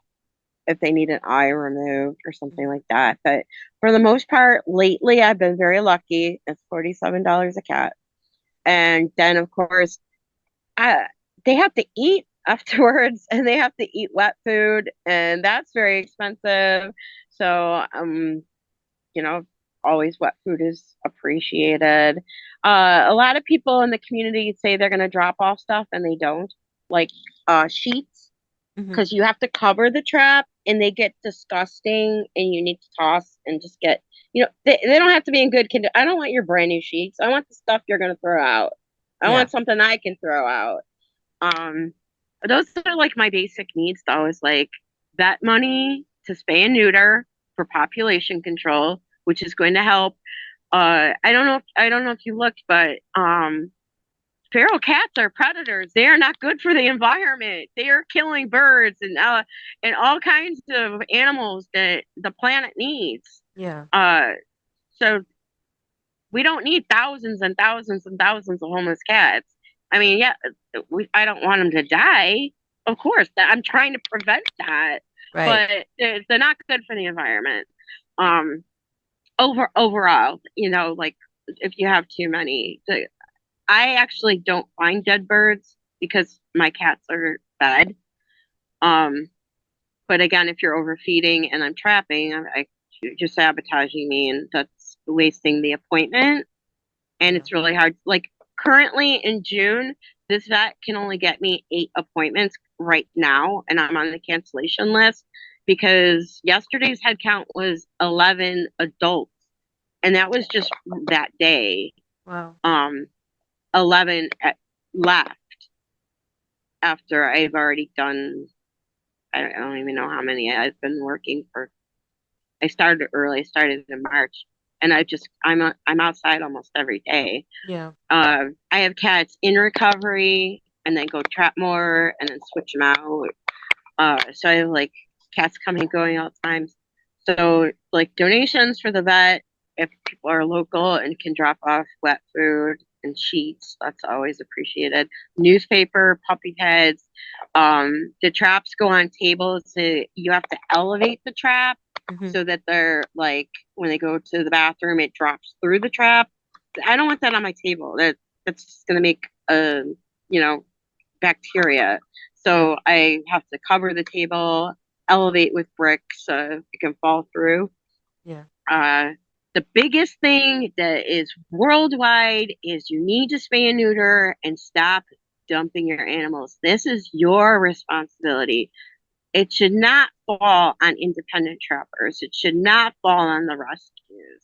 if they need an eye removed or something like that. But for the most part, lately, I've been very lucky. It's $47 a cat. And then, of course, I, they have to eat. afterwards, and they have to eat wet food, and that's very expensive. So, you know, always wet food is appreciated. A lot of people in the community say they're going to drop off stuff, and they don't, like sheets, Hmm. because you have to cover the trap, and they get disgusting, and you need to toss and just get, they don't have to be in good condition. I don't want your brand new sheets. I want the stuff you're going to throw out. I Yeah. want something I can throw out. Um, those are like my basic needs, though, is like vet money to spay and neuter for population control, which is going to help. I don't know if you looked, but feral cats are predators. They are not good for the environment. They are killing birds and all kinds of animals that the planet needs. Yeah. Uh, so we don't need thousands and thousands and thousands of homeless cats. I mean, yeah, I don't want them to die. Of course, I'm trying to prevent that, Right. but they're not good for the environment. Um, overall, like if you have too many, I actually don't find dead birds because my cats are fed. Um, but again, if you're overfeeding and I'm trapping, you're sabotaging me, and that's wasting the appointment. And Yeah. it's really hard. Like currently in June, this vet can only get me 8 appointments right now, and I'm on the cancellation list because yesterday's head count was 11 adults, and that was just that day. Wow. 11 left after I've already done. I don't even know how many I've been working for. I started early. I started in March, and I'm outside almost every day. Yeah. I have cats in recovery and then go trap more and then switch them out. So I have like cats coming and going all the time. So like donations for the vet, if people are local and can drop off wet food and sheets, that's always appreciated. Newspaper, puppy heads. The traps go on tables. So you have to elevate the trap Hmm. so that they're like when they go to the bathroom, it drops through the trap. I don't want that on my table. That's just gonna make you know bacteria. Yeah. So I have to cover the table, elevate with bricks so it can fall through. Yeah. Uh, the biggest thing that is worldwide is you need to spay and neuter and stop dumping your animals. This is your responsibility. It should not fall on independent trappers. It should not fall on the rescues.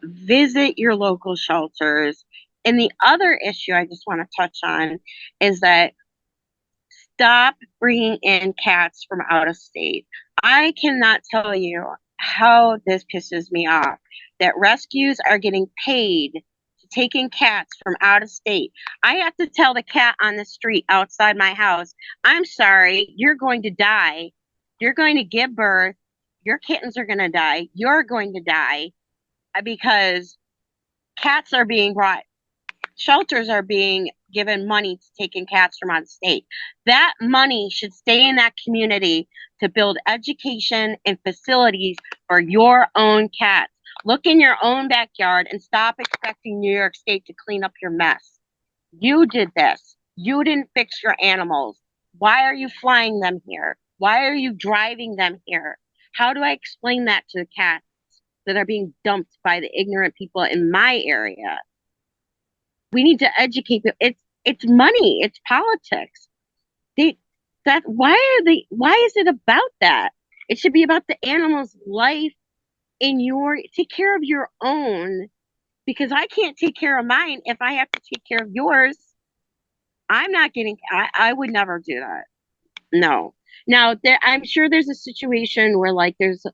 Visit your local shelters. And the other issue I just want to touch on is that stop bringing in cats from out of state. I cannot tell you how this pisses me off that rescues are getting paid to take in cats from out of state. I have to tell the cat on the street outside my house, I'm sorry, you're going to die. You're going to give birth. Your kittens are going to die. You're going to die because cats are being brought, shelters are being given money to take in cats from out of state. That money should stay in that community to build education and facilities for your own cats. Look in your own backyard and stop expecting New York State to clean up your mess. You did this. You didn't fix your animals. Why are you flying them here? Why are you driving them here? How do I explain that to the cats that are being dumped by the ignorant people in my area? We need to educate them. It's money. It's politics. They that why is it about that? It should be about the animal's life in your take care of your own because I can't take care of mine if I have to take care of yours. I would never do that. No. Now I'm sure there's a situation where like there's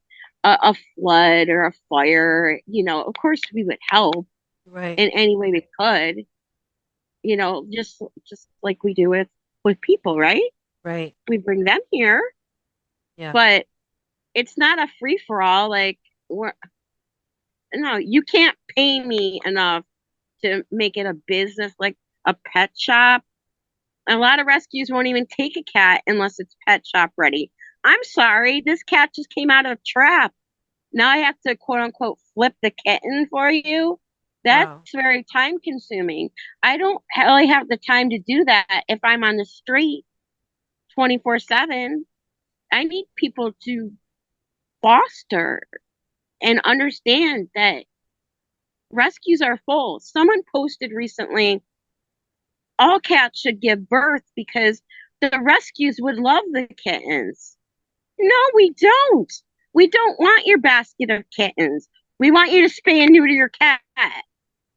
a flood or a fire, of course we would help Right. in any way we could, just like we do with people, right? Right. We bring them here, Yeah. but it's not a free for all. Like we're no, you can't pay me enough to make it a business like a pet shop. A lot of rescues won't even take a cat unless it's pet shop ready. I'm sorry, this cat just came out of a trap. Now I have to quote unquote flip the kitten for you. That's Wow. very time consuming. I don't really have the time to do that if I'm on the street. 24/7. I need people to foster and understand that rescues are full. Someone posted recently, all cats should give birth because the rescues would love the kittens. No, we don't. We don't want your basket of kittens. We want you to spay and neuter your cat.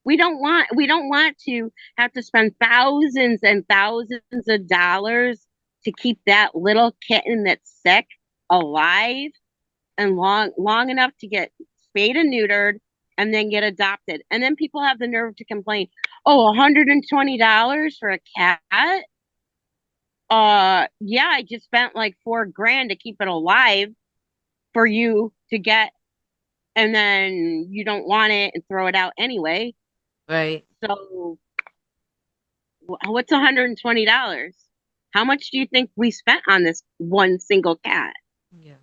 We don't want to have to spend thousands and thousands of dollars to keep that little kitten that's sick alive and long enough to get spayed and neutered and then get adopted. And then people have the nerve to complain, oh, $120 for a cat? Yeah, I just spent like $4,000 to keep it alive for you to get, and then you don't want it and throw it out anyway. Right. So what's $120? How much do you think we spent on this one single cat? Yeah.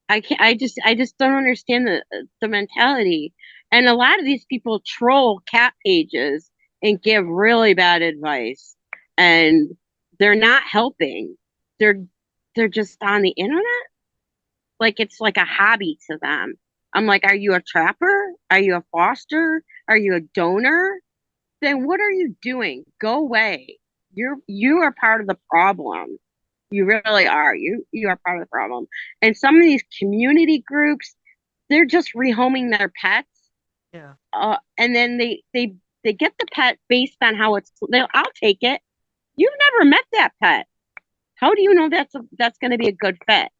I just don't understand the mentality. And a lot of these people troll cat pages and give really bad advice, and they're not helping. They're just on the internet like it's like a hobby to them. I'm like, are you a trapper? Are you a foster? Are you a donor? Then what are you doing? Go away. You are part of the problem. You really are. You are part of the problem. And some of these community groups, they're just rehoming their pets. Yeah. And then they get the pet based on how I'll take it. You've never met that pet. How do you know that's going to be a good fit?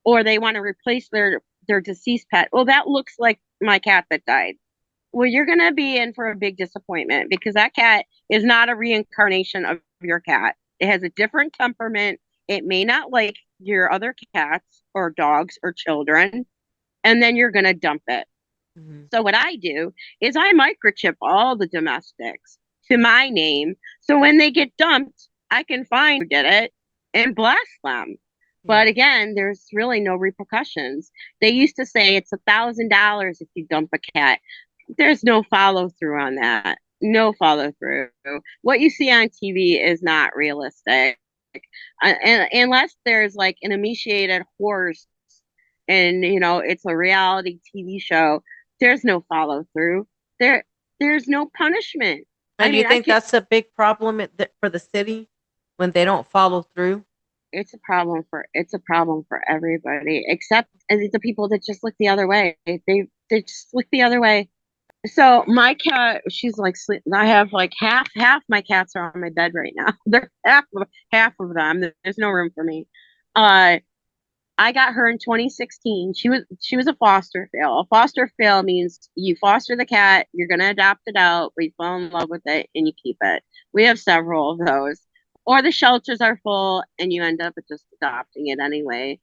Or they want to replace their deceased pet. Well, that looks like my cat that died. Well, you're going to be in for a big disappointment because that cat is not a reincarnation of your cat. It has a different temperament. It may not like your other cats or dogs or children, and then you're going to dump it. Mm-hmm. So what I do is I microchip all the domestics to my name. So when they get dumped, I can find who did it and blast them. But again, there's really no repercussions. They used to say it's $1,000 if you dump a cat. There's no follow through on that. No follow through. What you see on TV is not realistic. And unless there's like an emaciated horse and it's a reality TV show, there's no follow through. There's no punishment. And do you think that's a big problem for the city when they don't follow through? It's a problem for everybody except the people that just look the other way. They just look the other way. So my cat, she's like sleep. I have like half my cats are on my bed right now. They're half of them. There's no room for me. I got her in 2016. She was a foster fail. A foster fail means you foster the cat, you're gonna adopt it out, but you fall in love with it and you keep it. We have several of those. Or the shelters are full and you end up just adopting it anyway.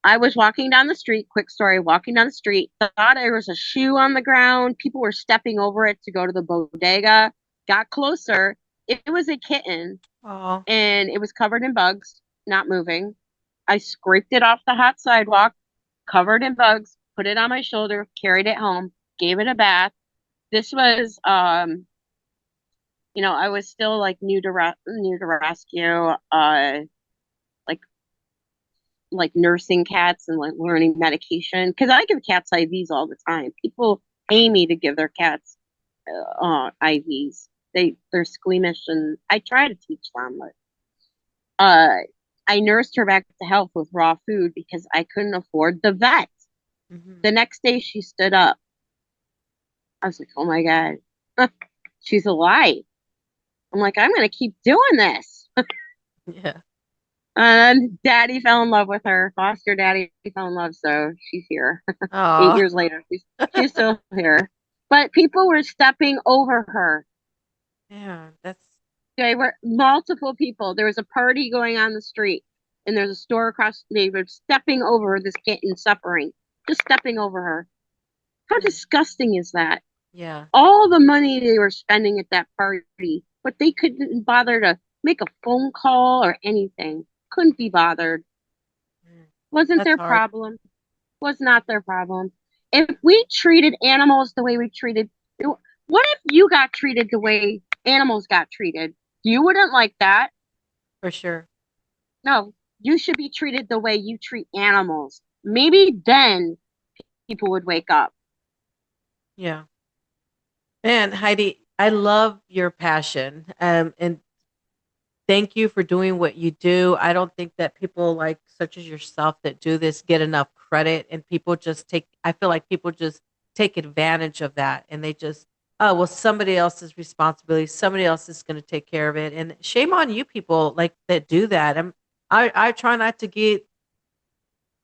I was walking down the street, quick story, walking down the street, thought there was a shoe on the ground. People were stepping over it to go to the bodega. Got closer. It was a kitten. Oh. And it was covered in bugs, not moving. I scraped it off the hot sidewalk, covered in bugs, put it on my shoulder, carried it home, gave it a bath. This was, I was still like new to rescue, like nursing cats and like learning medication because I give cats IVs all the time. People pay me to give their cats IVs. They're squeamish and I try to teach them, but I nursed her back to health with raw food because I couldn't afford the vet. Mm-hmm. The next day she stood up. I was like, oh my God, she's alive. I'm like, I'm going to keep doing this. Yeah. And daddy fell in love with her. Foster daddy fell in love, so she's here. 8 years later, she's still here. But people were stepping over her. Yeah, they were multiple people. There was a party going on the street, and there's a store across. They were stepping over this kitten suffering, just stepping over her. How disgusting is that? Yeah. All the money they were spending at that party, but they couldn't bother to make a phone call or anything. Couldn't be bothered. Wasn't their problem. Was not their problem. If we treated animals the way we treated, what if you got treated the way animals got treated? You wouldn't like that. For sure. No, you should be treated the way you treat animals. Maybe then people would wake up. Yeah. And Heidi, I love your passion. And thank you for doing what you do. I don't think that people like such as yourself that do this get enough credit, and people just take I feel like people just take advantage of that, and they just, oh, well, somebody else's responsibility, somebody else is going to take care of it. And shame on you people like that do that. I try not to get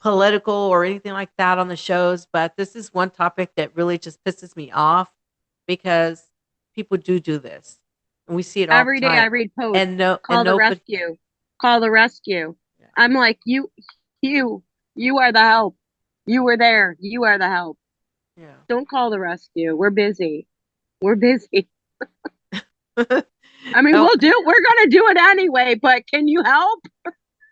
political or anything like that on the shows, but this is one topic that really just pisses me off because people do this. And we see it all the Every day I time. read posts, And no and call the nobody. rescue, call the rescue. Yeah. I'm like, you, you are the help. You were there. You are the help. Yeah. Don't call the rescue. We're busy. We're busy. I mean, Oh, we're going to do it anyway, but can you help?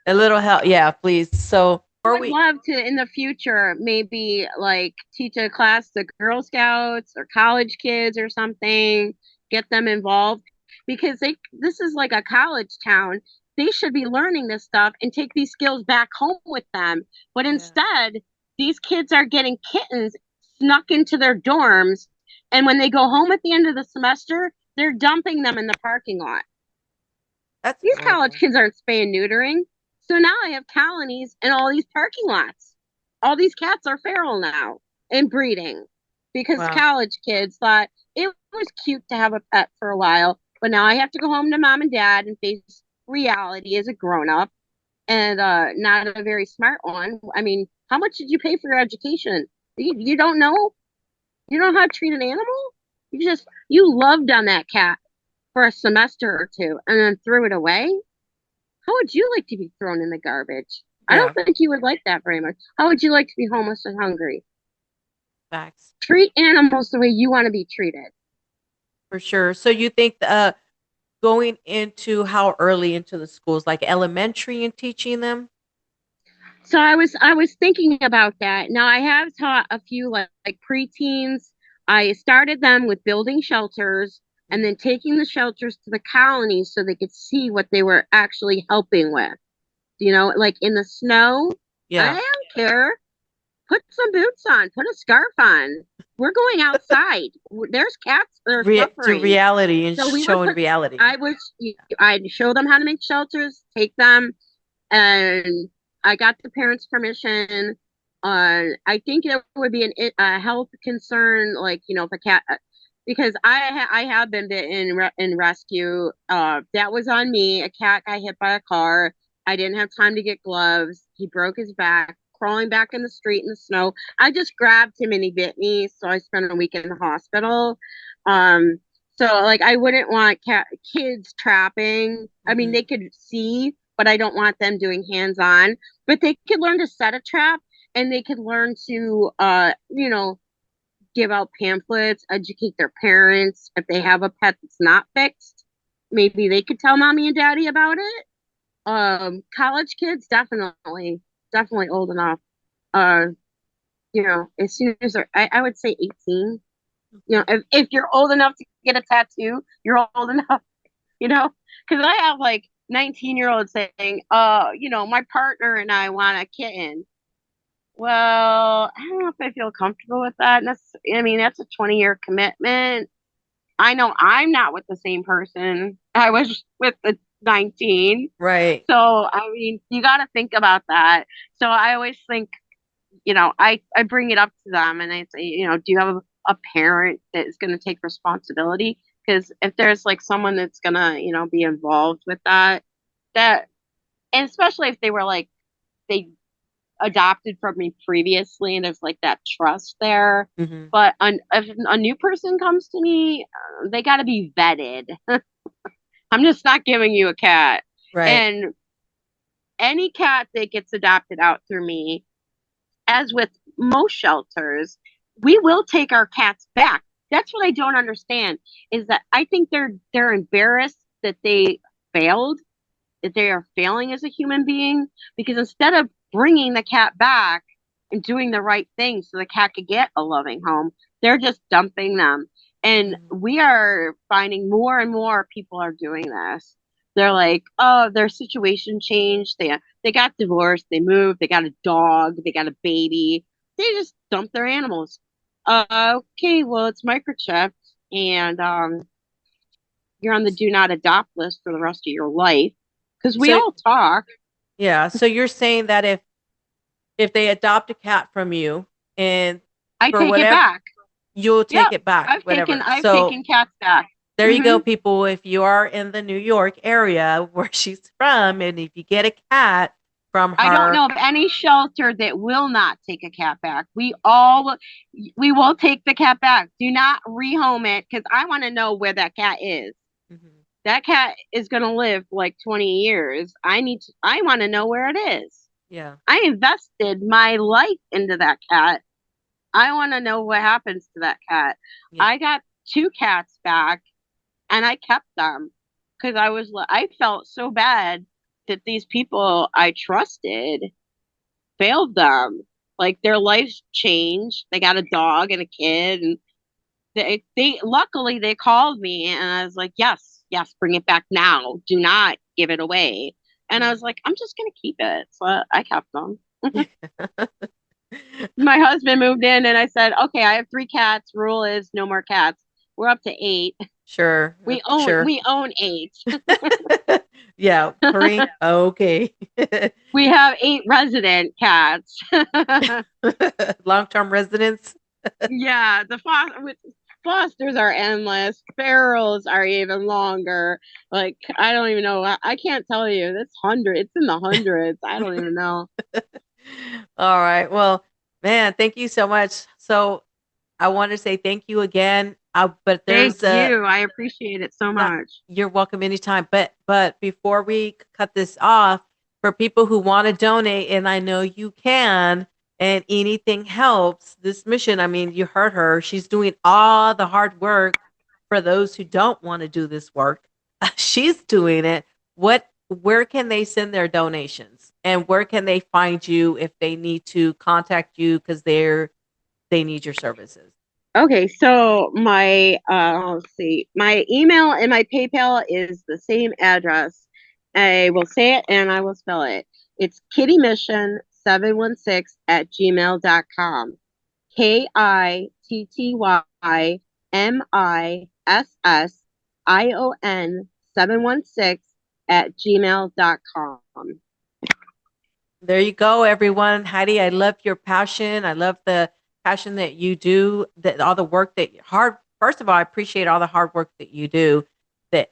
a little help. Yeah, please. So, I are would we love to in the future maybe like teach a class to Girl Scouts or college kids or something, get them involved because this is like a college town. They should be learning this stuff and take these skills back home with them. But Yeah. instead, these kids are getting kittens snuck into their dorms, and when they go home at the end of the semester, they're dumping them in the parking lot. That's These college horrible. kids aren't spay and neutering. So now I have colonies in all these parking lots. All these cats are feral now and breeding because Wow. college kids thought it was cute to have a pet for a while. But now I have to go home to mom and dad and face reality as a grown up and not a very smart one. I mean, how much did you pay for your education? You don't know? You don't know how to treat an animal? You loved on that cat for a semester or two and then threw it away? How would you like to be thrown in the garbage? I don't Yeah, think you would like that very much. How would you like to be homeless and hungry? facts. Treat animals the way you want to be treated. For sure. So you think going into how early into the schools, like elementary and teaching them? So I was thinking about that. Now I have taught a few like preteens. I started them with building shelters and then taking the shelters to the colonies so they could see what they were actually helping with. Like in the snow, I Yeah. don't care. Put some boots on, put a scarf on. We're going outside. There's cats that are To suffering. reality and So we would showing put, reality. I would, I'd show them how to make shelters, take them, and I got the parents' permission. I think it would be a health concern, like, if a cat, because I have been bitten in rescue. That was on me. A cat got hit by a car. I didn't have time to get gloves. He broke his back, crawling back in the street in the snow. I just grabbed him and he bit me, so I spent a week in the hospital. Um, so like I wouldn't want kids trapping. I mean, Hmm. they could see, but I don't want them doing hands-on. But they could learn to set a trap and they could learn to give out pamphlets, educate their parents. If they have a pet that's not fixed, maybe they could tell mommy and daddy about it. College kids definitely old enough. Uh, as soon as I would say 18. If you're old enough to get a tattoo, you're old enough, because I have like 19-year-olds saying, my partner and I want a kitten. Well, I don't know if I feel comfortable with that. I mean, that's a 20-year commitment. I know I'm not with the same person I was with the 19. Right. So, I mean, you got to think about that. So I always think, I bring it up to them and I say, do you have a parent that is going to take responsibility? Because if there's like someone that's going to, be involved with that, and especially if they were like, they adopted from me previously and there's like that trust there. Hmm. But if a new person comes to me, they got to be vetted. I'm just not giving you a cat. Right. And any cat that gets adopted out through me, as with most shelters, we will take our cats back. That's what I don't understand is that I think they're embarrassed that they failed, that they are failing as a human being because instead of bringing the cat back and doing the right thing so the cat could get a loving home, they're just dumping them. And Mhm. we are finding more and more people are doing this. They're like, oh, their situation changed. They got divorced. They moved. They got a dog. They got a baby. They just dumped their animals. Okay, well, it's microchipped, and you're on the do not adopt list for the rest of your life because we So all talk. yeah, so you're saying that if they adopt a cat from you and I for take it whatever, back. you'll take Yep, it back, whatever. I've So taken cats back. there you go, Hmm. people. If you are in the New York area where she's from, and if you get a cat from I don't her, know of any shelter that will not take a cat back. We will take the cat back. Do not rehome it because I want to know where that cat is. Mhm. That cat is going to live like 20 years. I want to know where it is. yeah, I invested my life into that cat. I want to know what happens to that cat. yeah, I got two cats back and I kept them because I felt so bad that these people I trusted failed them. Like their lives changed. They got a dog and a kid, and they luckily they called me, and I was like, yes, yes, bring it back now. Do not give it away. And I was like, I'm just gonna keep it. So I kept them. My husband moved in, and I said, okay, I have three cats. Rule is no more cats. We're up to eight. sure, sure. We own eight. Yeah, three. Okay. We have eight resident cats. Long-term residents. Yeah, Fosters are endless. Farrells are even longer. Like I don't even know. I can't tell you. It's in the hundreds. I don't even know. All right. Well, man, thank you so much. So I want to say thank you again. But Thank there's you. I appreciate it so not, much. you're welcome anytime. But before we cut this off, for people who want to donate, and I know you can, and anything helps this mission. I mean, you heard her. She's doing all the hard work for those who don't want to do this work. She's doing it. Where can they send their donations? And where can they find you if they need to contact you because they need your services? Okay, so my let's see, my email and my PayPal is the same address. I will say it and I will spell it. It's kittymission716@gmail.com. KITTYMISSION716@gmail.com. There you go, everyone. Heidi, I love your passion. I love the passion that you do, that all the work that hard. First of all, I appreciate all the hard work that you do. That,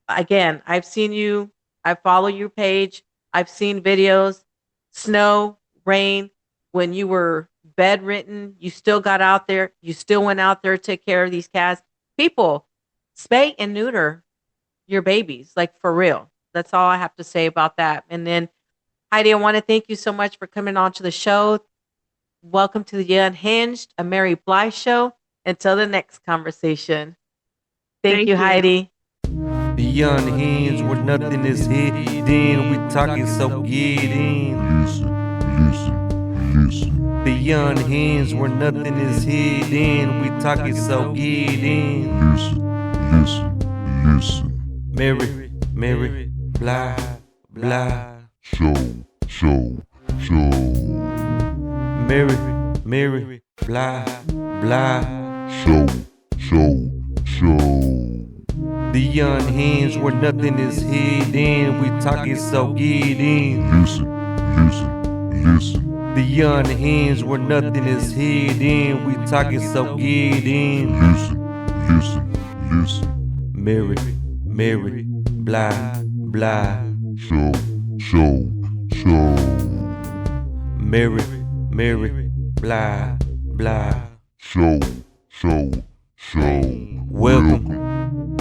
again, I've seen you, I follow your page, I've seen videos, snow, rain, when you were bedridden, you still got out there, you still went out there, took care of these cats. People, spay and neuter your babies, like for real. That's all I have to say about that. And then Heidi, I want to thank you so much for coming on to the show. Welcome to the Unhinged, a Mary Bly show. Until the next conversation. Thank you, Heidi. The unhinged where nothing is hidden. We talking so get in. Listen. The unhinged where nothing is hidden. We talking so get in. Listen. Mary, blah, blah. Show. Mary, blah, blah. Show. The unhinged where nothing is hidden. We talking so get in. Listen. The unhinged where nothing is hidden. We talking so get in. Listen. Mary, blah, blah. Show. Mary, blah, blah. Show. Welcome